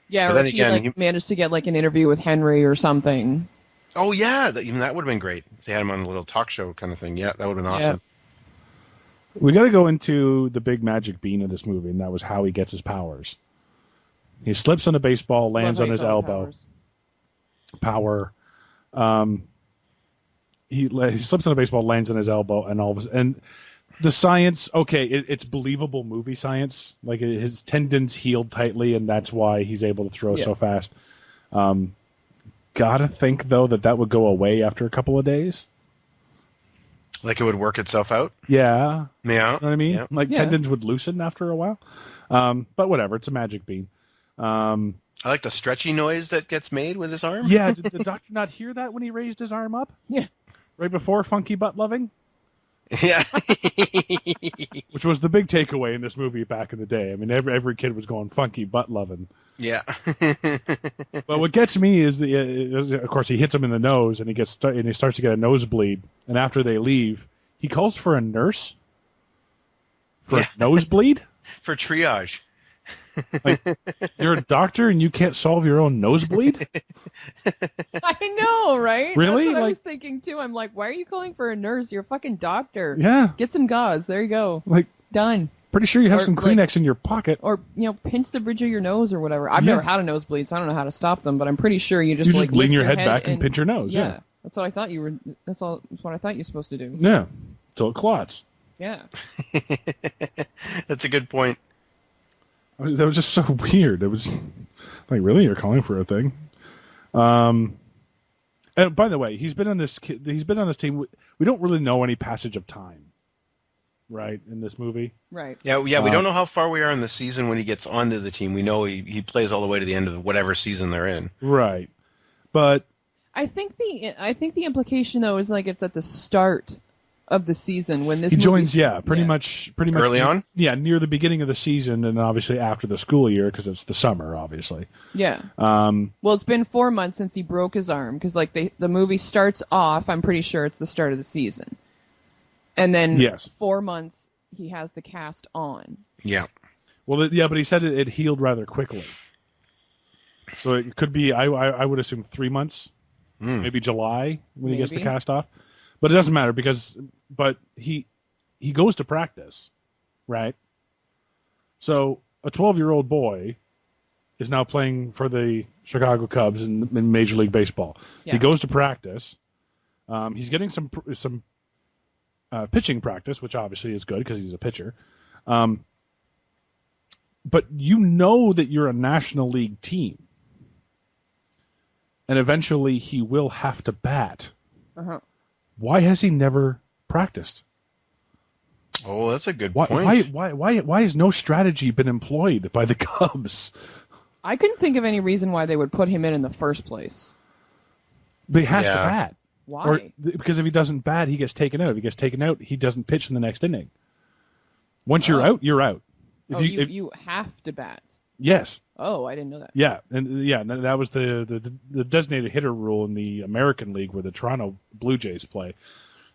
Yeah, But or then if he again, like managed to get like an interview with Henry or something. Oh yeah, even that would have been great. If they had him on a little talk show kind of thing. Yeah, that would have been awesome. We got to go into the big magic bean of this movie, and that was how he gets his powers. He slips on a baseball, lands Love on how his you call it elbow. powers. Power. He slips on a baseball, lands on his elbow, and the science. Okay, it's believable movie science. Like his tendons healed tightly, and that's why he's able to throw so fast. Gotta think though that would go away after a couple of days. Like it would work itself out. Yeah. Yeah. You know what I mean? Yeah. Like Yeah. tendons would loosen after a while. But whatever, it's a magic bean. I like the stretchy noise that gets made with his arm. Yeah, did the doctor not hear that when he raised his arm up? Yeah. Right before Funky Butt Loving? Yeah. Which was the big takeaway in this movie back in the day. I mean, every kid was going Funky Butt Loving. Yeah. But what gets me is, of course, he hits him in the nose, and he starts to get a nosebleed. And after they leave, he calls for a nurse for a nosebleed. For triage. Like, you're a doctor and you can't solve your own nosebleed? I know, right? Really? That's what I Like- was thinking too. I'm like, why are you calling for a nurse? You're a fucking doctor. Yeah. Get some gauze. There you go. Like, Done. pretty sure you have Or, some like- Kleenex in your pocket. Or, pinch the bridge of your nose or whatever. I've Yeah. never had a nosebleed, so I don't know how to stop them, but I'm pretty sure you just You like just lean lift your head back and pinch your nose. Yeah. That's what I thought you were. That's what I thought you were supposed to do. Yeah. Till it clots. Yeah. That's a good point. That was just so weird. It was like, really, you're calling for a thing? And by the way, he's been on this team. We don't really know any passage of time, right, in this movie. Right. Yeah, we don't know how far we are in the season when he gets onto the team. We know he plays all the way to the end of whatever season they're in. Right. But I think the implication though is like it's at the start of the season when this he movie's- joins, pretty much Early on? Yeah, near the beginning of the season, and obviously after the school year because it's the summer, obviously. Yeah. Well, it's been 4 months since he broke his arm because like the movie starts off. I'm pretty sure it's the start of the season, and then Yes. 4 months he has the cast on. Yeah. Well, yeah, but he said it healed rather quickly. So it could be, I would assume 3 months, maybe July when he gets the Maybe. cast off. But it doesn't matter but he goes to practice, right? So a 12-year-old boy is now playing for the Chicago Cubs in Major League Baseball. Yeah. He goes to practice. He's getting some pitching practice, which obviously is good because he's a pitcher. But you know that you're a National League team. And eventually he will have to bat. Uh-huh. Why has he never practiced? Oh, that's a good Why point. why has no strategy been employed by the Cubs? I couldn't think of any reason why they would put him in the first place. But he has to Yeah. bat. Why? Because if he doesn't bat, he gets taken out. If he gets taken out, he doesn't pitch in the next inning. Once you're out, you're out. You have to bat. Yes. Oh, I didn't know that. Yeah, and that was the designated hitter rule in the American League where the Toronto Blue Jays play.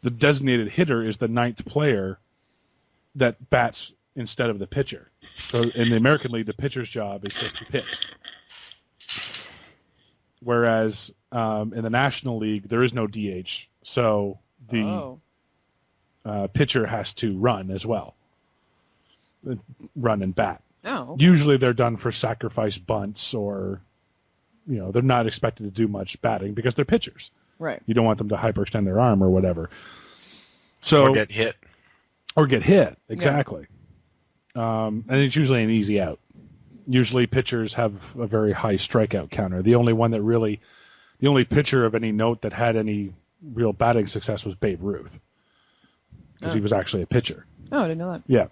The designated hitter is the ninth player that bats instead of the pitcher. So in the American League, the pitcher's job is just to pitch. Whereas in the National League, there is no DH, so the pitcher has to run as well, run and bat. Oh. Usually they're done for sacrifice bunts or, they're not expected to do much batting because they're pitchers. Right. You don't want them to hyperextend their arm or whatever. So Or get hit. Or get hit, exactly. And it's usually an easy out. Usually pitchers have a very high strikeout counter. The only pitcher of any note that had any real batting success was Babe Ruth. Because he was actually a pitcher. Oh, I didn't know that. Yeah.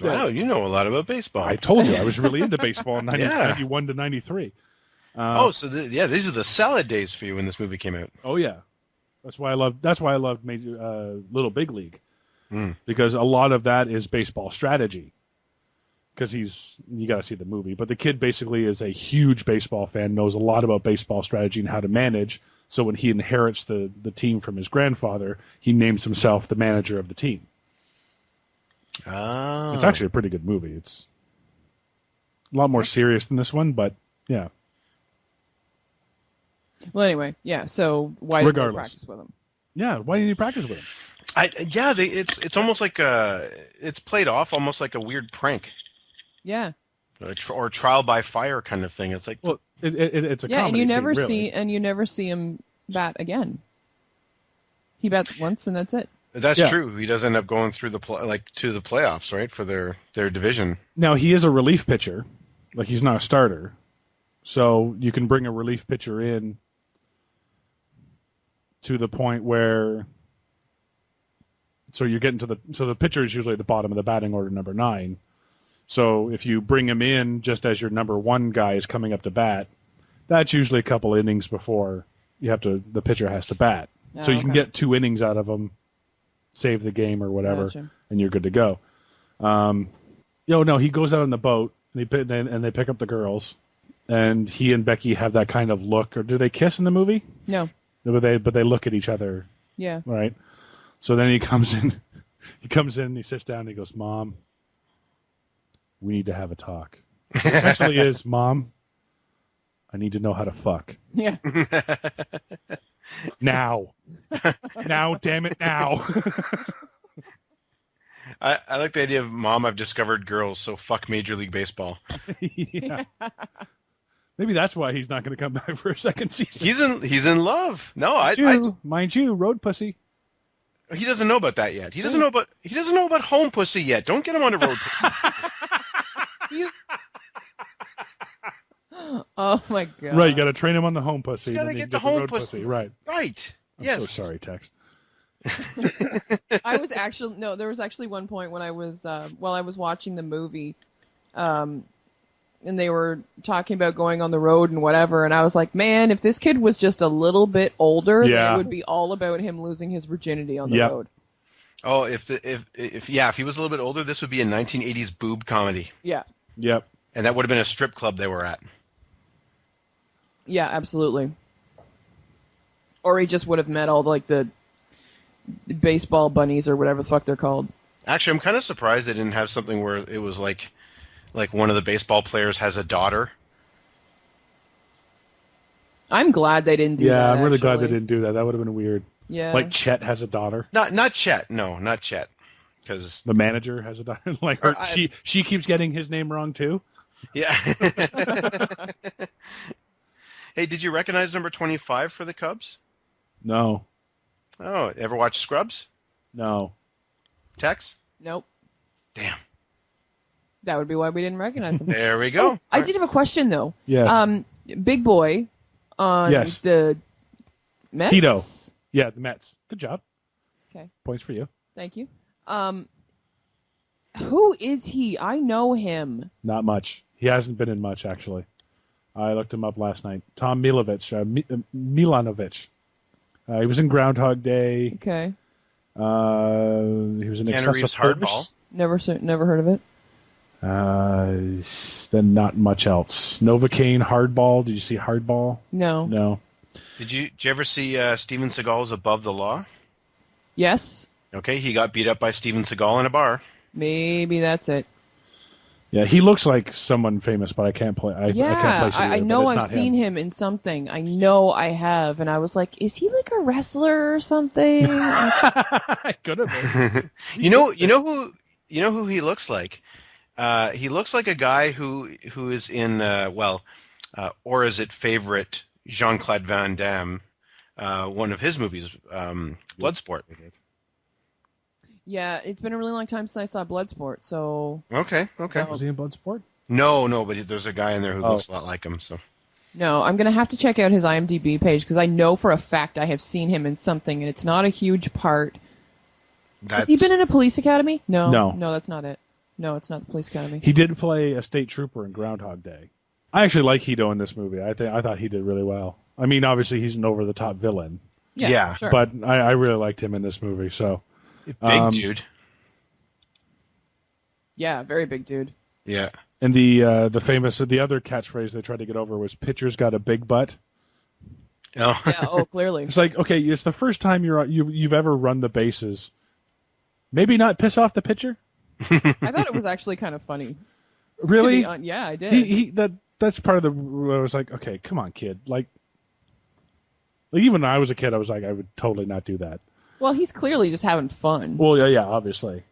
Wow, you know a lot about baseball. I told you I was really into baseball in 91 to 93. These are the salad days for you when this movie came out. Oh yeah, that's why I loved Little Big League, because a lot of that is baseball strategy. Because you got to see the movie, but the kid basically is a huge baseball fan, knows a lot about baseball strategy and how to manage. So when he inherits the team from his grandfather, he names himself the manager of the team. Oh. It's actually a pretty good movie. It's a lot more serious than this one, but yeah. Well, anyway, yeah. So why did they Regardless. practice with him? Yeah, why didn't you practice with him? It's almost like it's played off almost like a weird prank. Yeah. Or trial by fire kind of thing. It's like, Well, it's a Yeah, and comedy you never scene, really. see him bat again. He bats once and that's it. that's Yeah. true. He does end up going through to the playoffs, right, for their division. Now, he is a relief pitcher. Like, he's not a starter. So you can bring a relief pitcher in to the point where... So you're getting so the pitcher is usually at the bottom of the batting order, number 9. So if you bring him in just as your number one guy is coming up to bat, that's usually a couple innings before the pitcher has to bat. So you can okay. get 2 innings out of him, save the game or whatever, Gotcha. and you're good to go. No, he goes out on the boat and they pick up the girls, and he and Becky have that kind of look. Or do they kiss in the movie? No. But they look at each other, Yeah. right? So then he comes in. He sits down, and he goes, "Mom, we need to have a talk." It essentially is, "Mom, I need to know how to fuck Yeah. now, damn it, now." I like the idea of Mom, I've discovered girls, so fuck Major League Baseball. Yeah. Maybe that's why he's not going to come back for a second season. He's in love. No, Mind you, road pussy. he doesn't know about that yet. He doesn't know about home pussy yet. Don't get him on the road pussy. Oh my god. Right, you got to train him on the home pussy. He's gotta then you get the the home road pussy. Right. Right. I'm Yes. so sorry, Tex. I was actually there was actually one point when I was while I was watching the movie, and they were talking about going on the road and whatever, and I was like, man, if this kid was just a little bit older, Yeah. then it would be all about him losing his virginity on the Yep. road. Oh, if he was a little bit older, this would be a 1980s boob comedy, Yeah. Yep. and that would have been a strip club they were at. Yeah, absolutely. Or he just would have met all the baseball bunnies or whatever the fuck they're called. Actually, I'm kind of surprised they didn't have something where it was like one of the baseball players has a daughter. I'm glad they didn't do that. Yeah, I'm really glad actually. they didn't do that. That would have been weird. Yeah. Like Chet has a daughter. Not Chet. No, not Chet. Because The manager has a daughter. Like Or she keeps getting his name wrong too. yeah. Hey, did you recognize number 25 for the Cubs? No. Oh, ever watch Scrubs? No. Tex? Nope. Damn. That would be why we didn't recognize him. There we go. I did have a question though. Yes. Big Boy on Yes. the Mets. Tito. Yeah, the Mets. Good job. Okay. Points for you. Thank you. Who is he? I know him. Not much. He hasn't been in much, actually. I looked him up last night. Tom Milovich. Milanovic. He was in Groundhog Day. Okay. He was in Keanu Reeves' Excessive Hardball. Never heard of it. Then not much else. Novocaine, Hardball. Did you see Hardball? No. No. Did you ever see Steven Seagal's Above the Law? Yes. Okay, he got beat up by Steven Seagal in a bar. Maybe that's it. Yeah, he looks like someone famous, but I can't play. I can't place him I either, know but it's I've not seen him in something. I know I have, and I was like, is he like a wrestler or something? Could have been. You know who he looks like? He looks like a guy who is in or is it favorite Jean-Claude Van Damme, one of his movies, Bloodsport. Yeah, it's been a really long time since I saw Bloodsport, so Okay. Was he in Bloodsport? No, but there's a guy in there who looks a lot like him. So no, I'm gonna have to check out his IMDb page because I know for a fact I have seen him in something, and it's not a huge part. Has he been in a police academy? No, that's not it. No, it's not the police academy. He did play a state trooper in Groundhog Day. I actually like Hito in this movie. I thought he did really well. I mean, obviously he's an over-the-top villain, Yeah. Sure. but I really liked him in this movie. So big dude. Yeah, very big dude. Yeah. and the other catchphrase they tried to get over was "Pitcher's got a big butt." Oh. Yeah. Oh, clearly. It's like, okay, it's the first time you've ever run the bases. Maybe not piss off the pitcher. I thought it was actually kind of funny. Really? Yeah, I did. That's part of the. I was like, okay, come on, kid. Like even when I was a kid, I was like, I would totally not do that. Well, he's clearly just having fun. Well, yeah, obviously.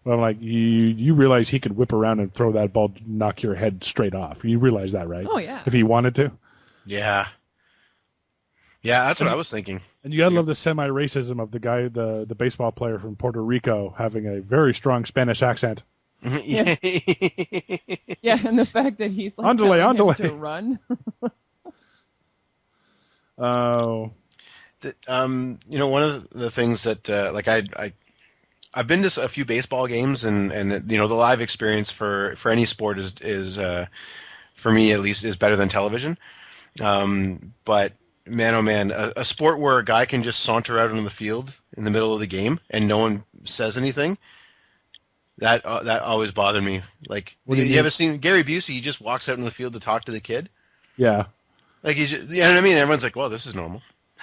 But I'm like, you realize he could whip around and throw that ball, knock your head straight off. You realize that, right? Oh, yeah. If he wanted to. Yeah. Yeah, that's what I was thinking. And you gotta love the semi-racism of the guy, the baseball player from Puerto Rico, having a very strong Spanish accent. Yeah. Yeah, and the fact that he's like Andale, telling him andale. to run. Oh. One of the things that I I've been to a few baseball games, and the live experience for any sport is for me at least is better than television. But man, oh man, a sport where a guy can just saunter out on the field in the middle of the game and no one says anything. That always bothered me. Like, you ever seen Gary Busey? He just walks out in the field to talk to the kid. Yeah. Like you know what I mean? Everyone's like, "Well, this is normal."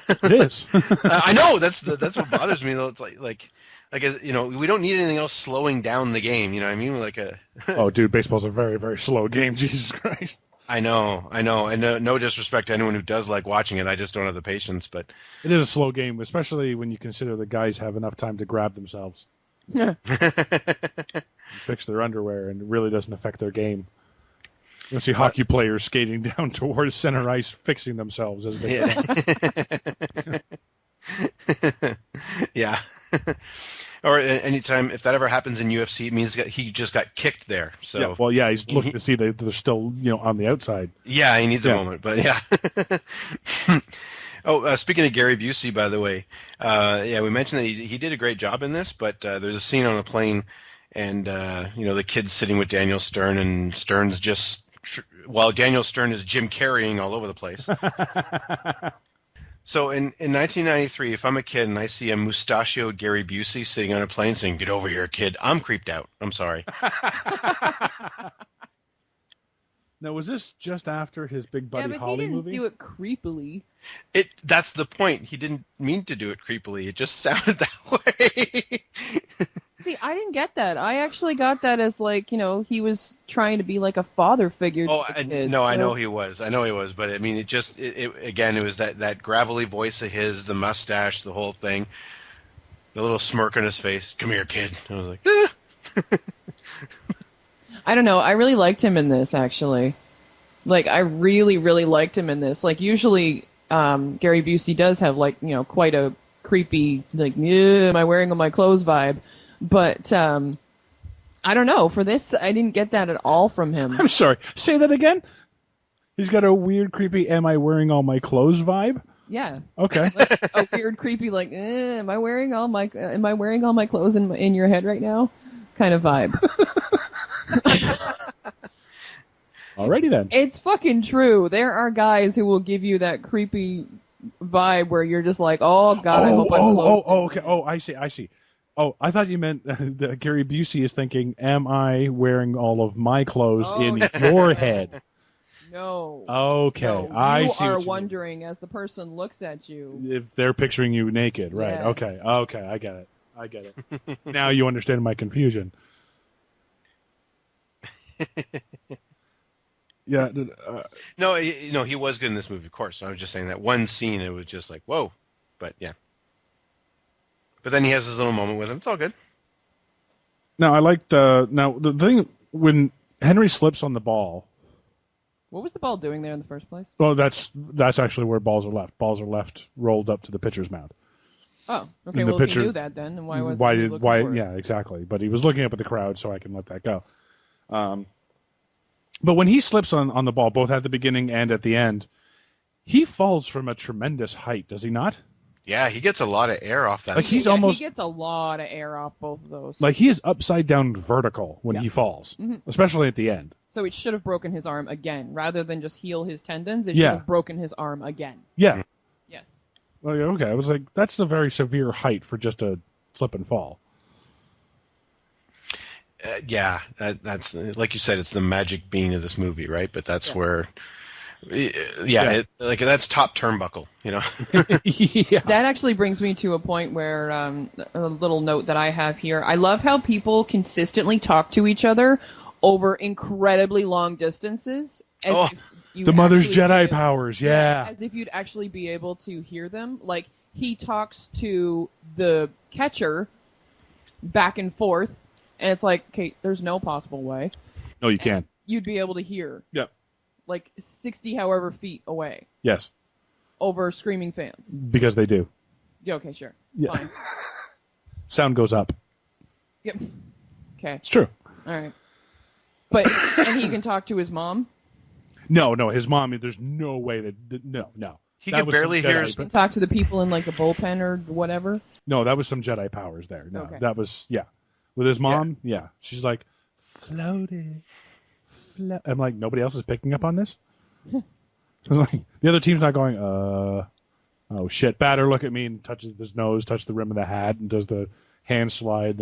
It is. I know that's what bothers me though. It's like we don't need anything else slowing down the game. You know what I mean? Like Oh, dude, baseball's a very, very slow game. Jesus Christ. I know, and no disrespect to anyone who does like watching it. I just don't have the patience. But It is a slow game, especially when you consider the guys have enough time to grab themselves, Yeah. fix their underwear, and it really doesn't affect their game. You see hockey players skating down towards center ice, fixing themselves as they go. Yeah. Or anytime, if that ever happens in UFC, it means that he just got kicked there. So Yeah, he's looking to see that they're still, on the outside. yeah, he needs a Yeah. moment, but yeah. Speaking of Gary Busey, by the way, we mentioned that he did a great job in this, but there's a scene on the plane, and the kid's sitting with Daniel Stern, and Stern's just while Daniel Stern is Jim Carreying all over the place. So in 1993, if I'm a kid and I see a mustachioed Gary Busey sitting on a plane saying, "Get over here, kid," I'm creeped out. I'm sorry. Now, was this just after his Big Yeah, Buddy but Holly he didn't movie? do it creepily. That's the point. He didn't mean to do it creepily. It just sounded that way. See, I didn't get that. I actually got that as he was trying to be like a father figure to the kids. I know he was. But I mean, it was that gravelly voice of his, the mustache, the whole thing, the little smirk on his face. "Come here, kid." I was like, "Ah." I don't know. I really liked him in this, actually. Like, I really, really liked him in this. Like, usually, Gary Busey does have, quite a creepy, am I wearing all my clothes vibe. But, I don't know. For this, I didn't get that at all from him. I'm sorry. Say that again? He's got a weird, creepy, am I wearing all my clothes vibe? Yeah. Okay. A weird, creepy, am I wearing all my clothes in your head right now? Kind of vibe. Alrighty then. It's fucking true. There are guys who will give you that creepy vibe where you're just like, oh god, I hope I'm close. Okay. Oh, I see. Oh, I thought you meant that Gary Busey is thinking, am I wearing all of my clothes in your head? No. Okay, No, I see. You are what you wondering as the person looks at you. mean. If they're picturing you naked, right? Yes. Okay, I get it. Now you understand my confusion. Yeah. No, he was good in this movie, of course. So I was just saying that one scene, it was just like, whoa. But yeah. But then he has his little moment with him. It's all good. Now I liked. Now the thing when Henry slips on the ball. What was the ball doing there in the first place? Well, that's actually where balls are left. Balls are left rolled up to the pitcher's mound. Oh, okay. And the Well, if pitcher- he knew that, then why was he looking for it? Yeah, exactly. But he was looking up at the crowd, so I can let that go. But when he slips on the ball, both at the beginning and at the end, he falls from a tremendous height, does he not? Yeah, he gets a lot of air off that. Like he's Yeah, almost he gets a lot of air off both of those. like he is upside down vertical when he falls, especially at the end. So it should have broken his arm again, rather than just heal his tendons. It Yeah. should have broken his arm again. Yeah. Yes. Like, okay, I was like, that's a very severe height for just a slip and fall. Yeah, that's like you said, it's the magic bean of this movie, right? But that's where, that's top turnbuckle, Yeah. That actually brings me to a point where a little note that I have here. I love how people consistently talk to each other over incredibly long distances. As if you The Mother's actually Jedi be- powers, yeah. As if you'd actually be able to hear them. Like, he talks to the catcher back and forth, and it's like, okay, there's no possible way No, you can't. you'd be able to hear, Yep. like, 60 however feet away Yes, over screaming fans. because they do. Yeah, okay, sure. Yeah. Fine. Sound goes up. Yep. Okay, It's true. all right. But, and he can talk to his mom? No, his mom, there's no way that, no. He That could was some barely Jedi, hear. but- You can talk to the people in like the bullpen or whatever. No, that was some Jedi powers there. No, Okay. that was with his mom. Yeah, she's like floated. I'm like, nobody else is picking up on this. I was like, the other team's not going. Oh shit! Batter, look at me and touches his nose, touches the rim of the hat, and does the hand slide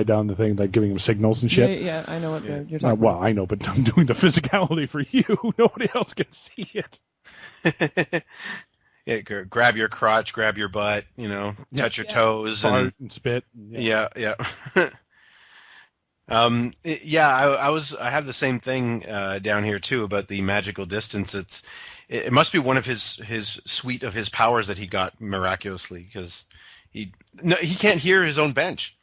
down the thing, like giving him signals and shit. Yeah, I know what Yeah. you're talking Well, about. I know, but I'm doing the physicality for you. Nobody else can see it. Yeah, grab your crotch, grab your butt, touch your toes, and Fart and spit. yeah. I have the same thing down here too about the magical distance. It must be one of his suite of his powers that he got miraculously, because he can't hear his own bench.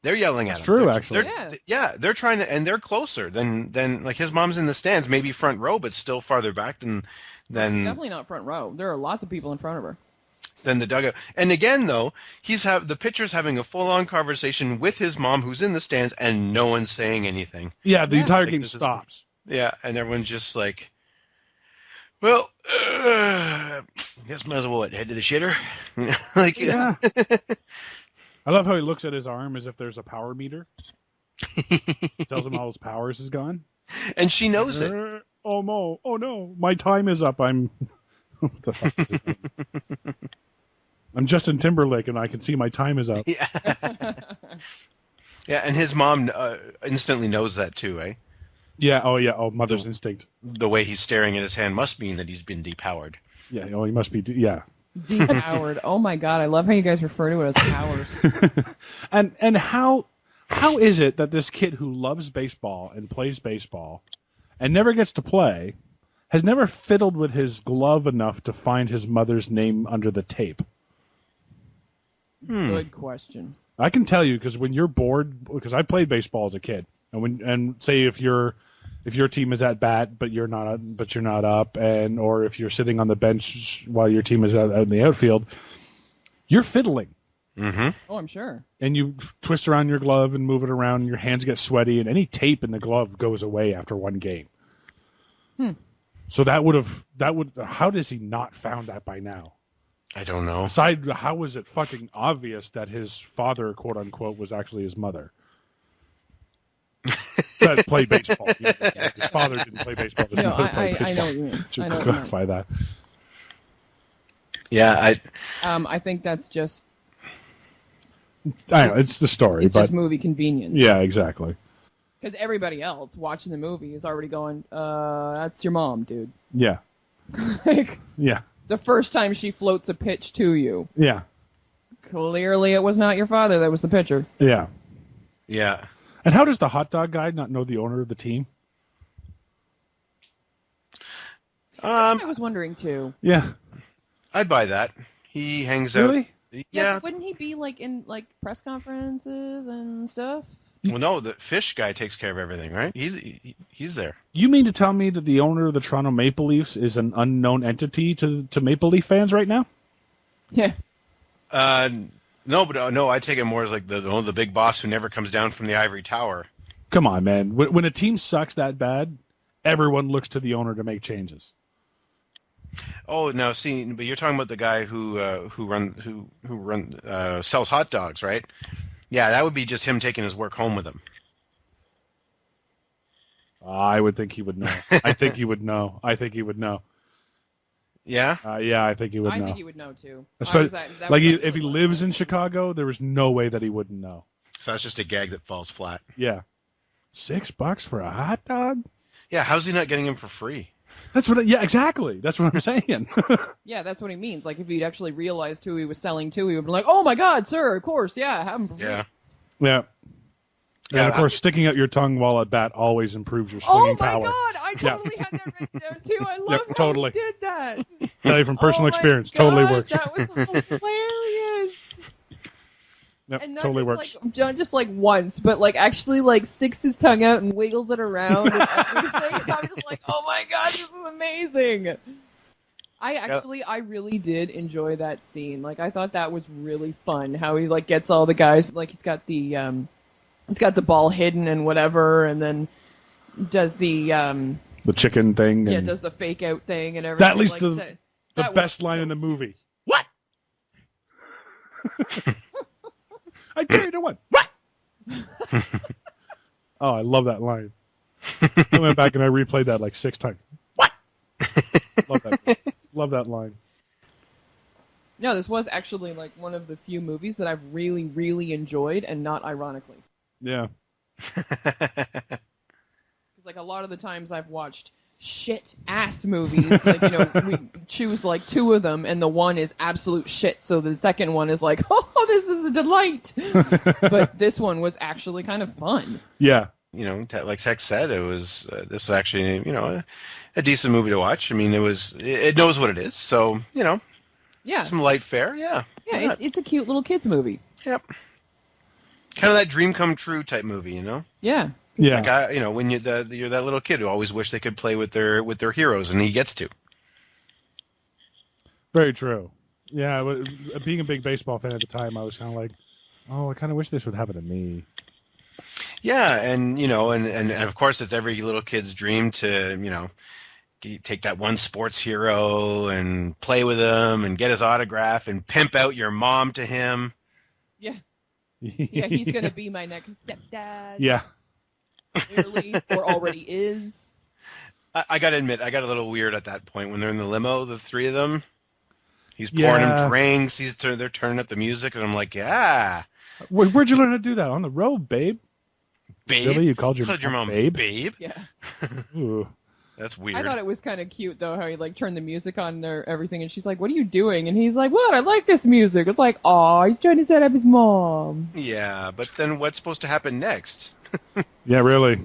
They're yelling at him. It's true, They're- actually. they're trying to, and they're closer than like his mom's in the stands, maybe front row, but still farther back than Definitely not front row. There are lots of people in front of her. than the dugout. And again, though, the pitcher's having a full-on conversation with his mom, who's in the stands, and no one's saying anything. Yeah, the Yeah. entire Like, game this is- stops. Yeah, and everyone's just like, well, guess might as well head to the shitter. Like, Yeah. I love how he looks at his arm as if there's a power meter. Tells him all his powers is gone. and she knows it. Oh no! Oh no! My time is up. I'm. What the fuck is it? I'm Justin Timberlake, and I can see my time is up. Yeah. Yeah, and his mom instantly knows that too, eh? Yeah. Oh yeah. Oh, mother's instinct. The way he's staring at his hand must mean that he's been depowered. Yeah. Oh, he must be. Yeah. Depowered. Oh my god, I love how you guys refer to it as powers. And how is it that this kid who loves baseball and plays baseball and never gets to play has never fiddled with his glove enough to find his mother's name under the tape? Good question. I can tell you, because when you're bored, because I played baseball as a kid, and say if your team is at bat but you're not up, and or if you're sitting on the bench while your team is out in the outfield, you're fiddling. Mm-hmm. Oh, I'm sure. And you twist around your glove and move it around, and your hands get sweaty, and any tape in the glove goes away after one game. So how does he not found that by now? I don't know. Aside, how was it fucking obvious that his father, quote unquote, was actually his mother? That played baseball. His father didn't play baseball. His No, mother played baseball. I know what you mean. Should I know what you mean. clarify that. Yeah, I think that's just I know it's the story, it's but just movie convenience. yeah, exactly. Because everybody else watching the movie is already going, that's your mom, dude. Yeah, Like, yeah, the first time she floats a pitch to you, yeah, clearly it was not your father that was the pitcher. yeah. yeah. And how does the hot dog guy not know the owner of the team? I was wondering too. Yeah, I'd buy that. He hangs out. really? Yeah. but wouldn't he be like in like press conferences and stuff? Well, no, the fish guy takes care of everything, right? He's there. You mean to tell me that the owner of the Toronto Maple Leafs is an unknown entity to Maple Leaf fans right now? Yeah. No, but no, I take it more as like the big boss who never comes down from the ivory tower. Come on, man. When a team sucks that bad, everyone looks to the owner to make changes. Oh, now see, but you're talking about the guy who sells hot dogs, right? Yeah, that would be just him taking his work home with him. I would think he would know. I think he would know. I think he would know. Yeah. Yeah, I think he would I know. think he would know too. Especially, That like was if he really lives funny. in Chicago, there is no way that he wouldn't know. So that's just a gag that falls flat. Yeah, $6 for a hot dog? Yeah, how's he not getting him for free? That's what. Yeah, exactly. That's what I'm saying. Yeah, that's what he means. Like if he'd actually realized who he was selling to, he would be like, "Oh my God, sir! Of course, yeah, have him for free." Yeah. Yeah. Yeah, And of course, sticking out your tongue while at bat always improves your swinging Oh my power. God, I totally had that written down too. I love how totally. he did that. Tell you from personal Oh my experience, God, totally works. That was hilarious. Yep, And not totally just works. like not just like once, but like actually like sticks his tongue out and wiggles it around and everything. And I'm just like, oh my God, this is amazing. I really did enjoy that scene. Like I thought that was really fun. How he like gets all the guys, like he's got the ball hidden and whatever, and then does the The chicken thing. yeah, And does the fake out thing and everything. that leads like to The That was best line in the movie. What? I carried a one. What? Oh, I love that line. I went back and I replayed that like 6 times. What? Love that. Love that line. No, this was actually like one of the few movies that I've really, really enjoyed, and not ironically. Yeah. Because like a lot of the times I've watched shit ass movies, like we choose like 2 of them, and the one is absolute shit, so the second one is like, oh, this is a delight. But this one was actually kind of fun. Yeah. Like Tex said, it was this was actually a decent movie to watch. I mean, it knows what it is, so Yeah, some light fare, yeah. yeah, it's a cute little kids movie. Yep. Kind of that dream come true type movie, Yeah, Yeah. Like when you're that little kid who always wish they could play with their heroes, and he gets to. Very true. Yeah, being a big baseball fan at the time, I was kind of like, oh, I kind of wish this would happen to me. Yeah, and and of course it's every little kid's dream to take that one sports hero and play with him and get his autograph and pimp out your mom to him. yeah, yeah. He's gonna be my next stepdad. Yeah. Clearly, or already is. I gotta admit, I got a little weird at that point when they're in the limo, the 3 of them. He's pouring him drinks. They're turning up the music, and I'm like, yeah. Where'd you learn how to do that? On the road, babe? Babe? Really? You called your mom babe? Babe? Yeah. Ooh. That's weird. I thought it was kind of cute though, how he like turned the music on there, everything, and she's like, "What are you doing?" And he's like, "What? I like this music." It's like, "Aw, he's trying to set up his mom." Yeah, but then what's supposed to happen next? Yeah, really.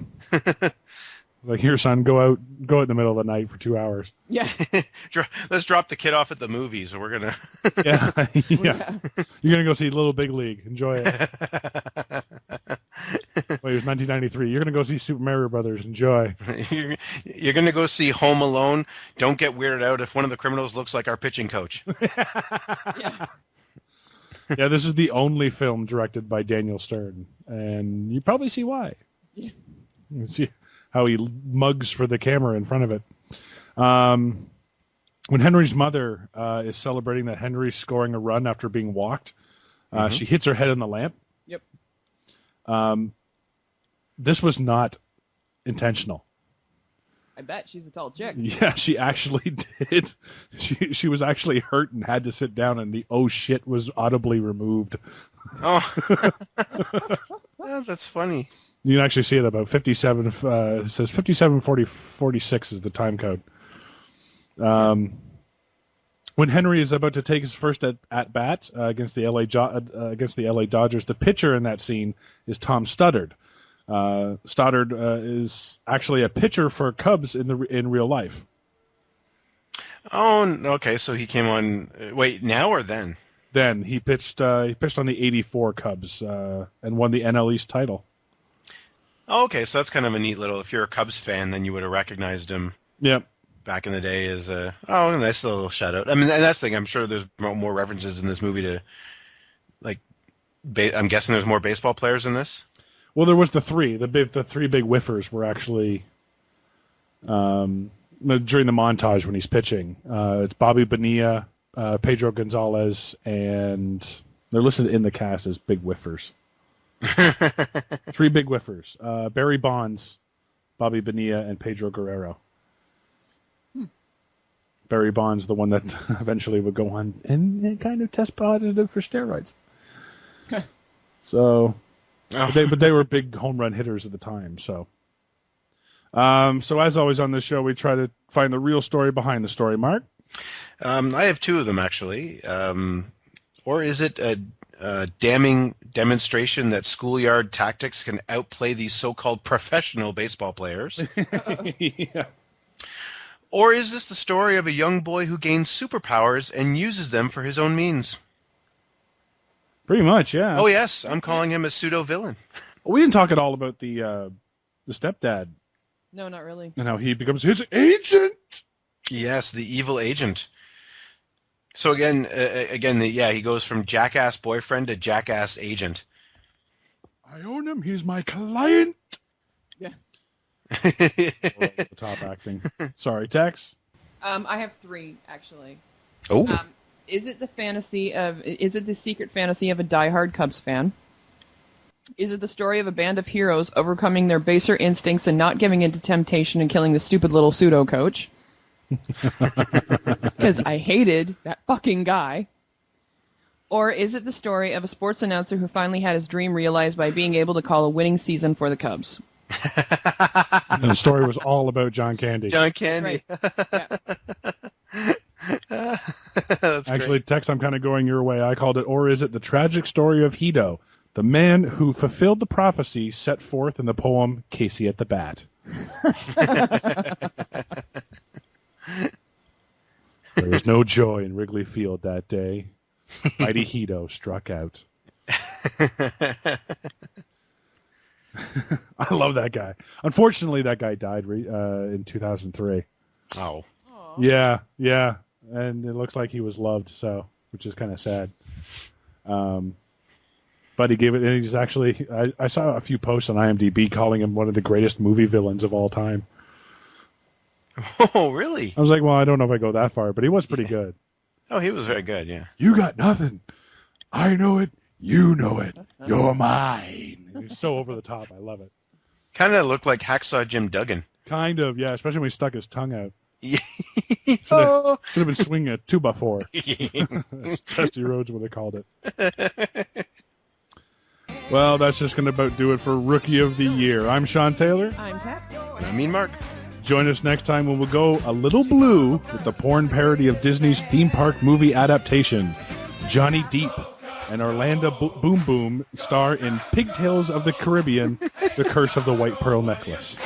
Like, here, son, go out in the middle of the night for 2 hours. Yeah. Let's drop the kid off at the movies, and we're gonna. Yeah. Yeah. Yeah. You're gonna go see Little Big League. Enjoy it. Wait, it was 1993. You're gonna go see Super Mario Brothers. Enjoy. You're gonna go see Home Alone. Don't get weirded out if one of the criminals looks like our pitching coach. Yeah. Yeah, this is the only film directed by Daniel Stern, and you probably see why. Yeah. You can see how he mugs for the camera in front of it. When Henry's mother is celebrating that Henry's scoring a run after being walked, she hits her head on the lamp. Yep. This was not intentional. I bet she's a tall chick. Yeah, she actually did. She was actually hurt and had to sit down, and the "oh shit" was audibly removed. Oh, oh that's funny. You can actually see it about 57. It says 57:46 is the time code. When Henry is about to take his first at bat against the LA Dodgers, the pitcher in that scene is Tom Stoddard. Stoddard is actually a pitcher for Cubs in real life. Oh, okay. So he came on. Wait, now or then? Then he pitched on the '84 Cubs and won the NL East title. Oh, okay. So that's kind of a neat little. If you're a Cubs fan, then you would have recognized him. Yep. Back in the day, as a nice little shout out. I mean, and that's the thing. I'm sure there's more references in this movie to, like, I'm guessing there's more baseball players in this. Well, there was the 3. The 3 big whiffers were actually during the montage when he's pitching. It's Bobby Bonilla, Pedro Gonzalez, and they're listed in the cast as big whiffers. 3 big whiffers. Barry Bonds, Bobby Bonilla, and Pedro Guerrero. Barry Bonds, the one that eventually would go on and kind of test positive for steroids. So, but they were big home run hitters at the time. So, so as always on this show, we try to find the real story behind the story. Mark, I have 2 of them actually. Or is it a damning demonstration that schoolyard tactics can outplay these so-called professional baseball players? Yeah. Or is this the story of a young boy who gains superpowers and uses them for his own means? Pretty much, yeah. Oh, yes. I'm calling him a pseudo-villain. We didn't talk at all about the stepdad No, not really. and how he becomes his agent. Yes, the evil agent. So again, he goes from jackass boyfriend to jackass agent. I own him. He's my client. Yeah. The top acting. Sorry, Tex. I have 3 actually. Oh. Is it the secret fantasy of a diehard Cubs fan? Is it the story of a band of heroes overcoming their baser instincts and not giving in to temptation and killing the stupid little pseudo coach? Because I hated that fucking guy. Or is it the story of a sports announcer who finally had his dream realized by being able to call a winning season for the Cubs? And the story was all about John Candy. John Candy. Right. Yeah. That's Actually, great. Tex, I'm kind of going your way. I called it, or is it the tragic story of Hito, the man who fulfilled the prophecy set forth in the poem Casey at the Bat? There was no joy in Wrigley Field that day. Mighty Hito struck out. I love that guy. Unfortunately, that guy died in 2003. Oh. Yeah, and it looks like he was loved, which is kind of sad. But he gave it, and he's actually, I saw a few posts on IMDb calling him one of the greatest movie villains of all time. Oh, really? I was like, well, I don't know if I go that far, but he was pretty good. Oh, he was very good, yeah. You got nothing. I know it. You know it. You're mine. He's so over the top. I love it. Kind of looked like Hacksaw Jim Duggan. Kind of, yeah, especially when he stuck his tongue out. Yeah. Should have been swinging a 2x4. Dusty Rhodes would have called it. Well, that's just going to about do it for Rookie of the Year. I'm Sean Taylor. I'm Tex. And I mean Mark. Join us next time when we'll go a little blue with the porn parody of Disney's theme park movie adaptation. Johnny Depp and Orlando Boom Boom star in Pigtails of the Caribbean, The Curse of the White Pearl Necklace.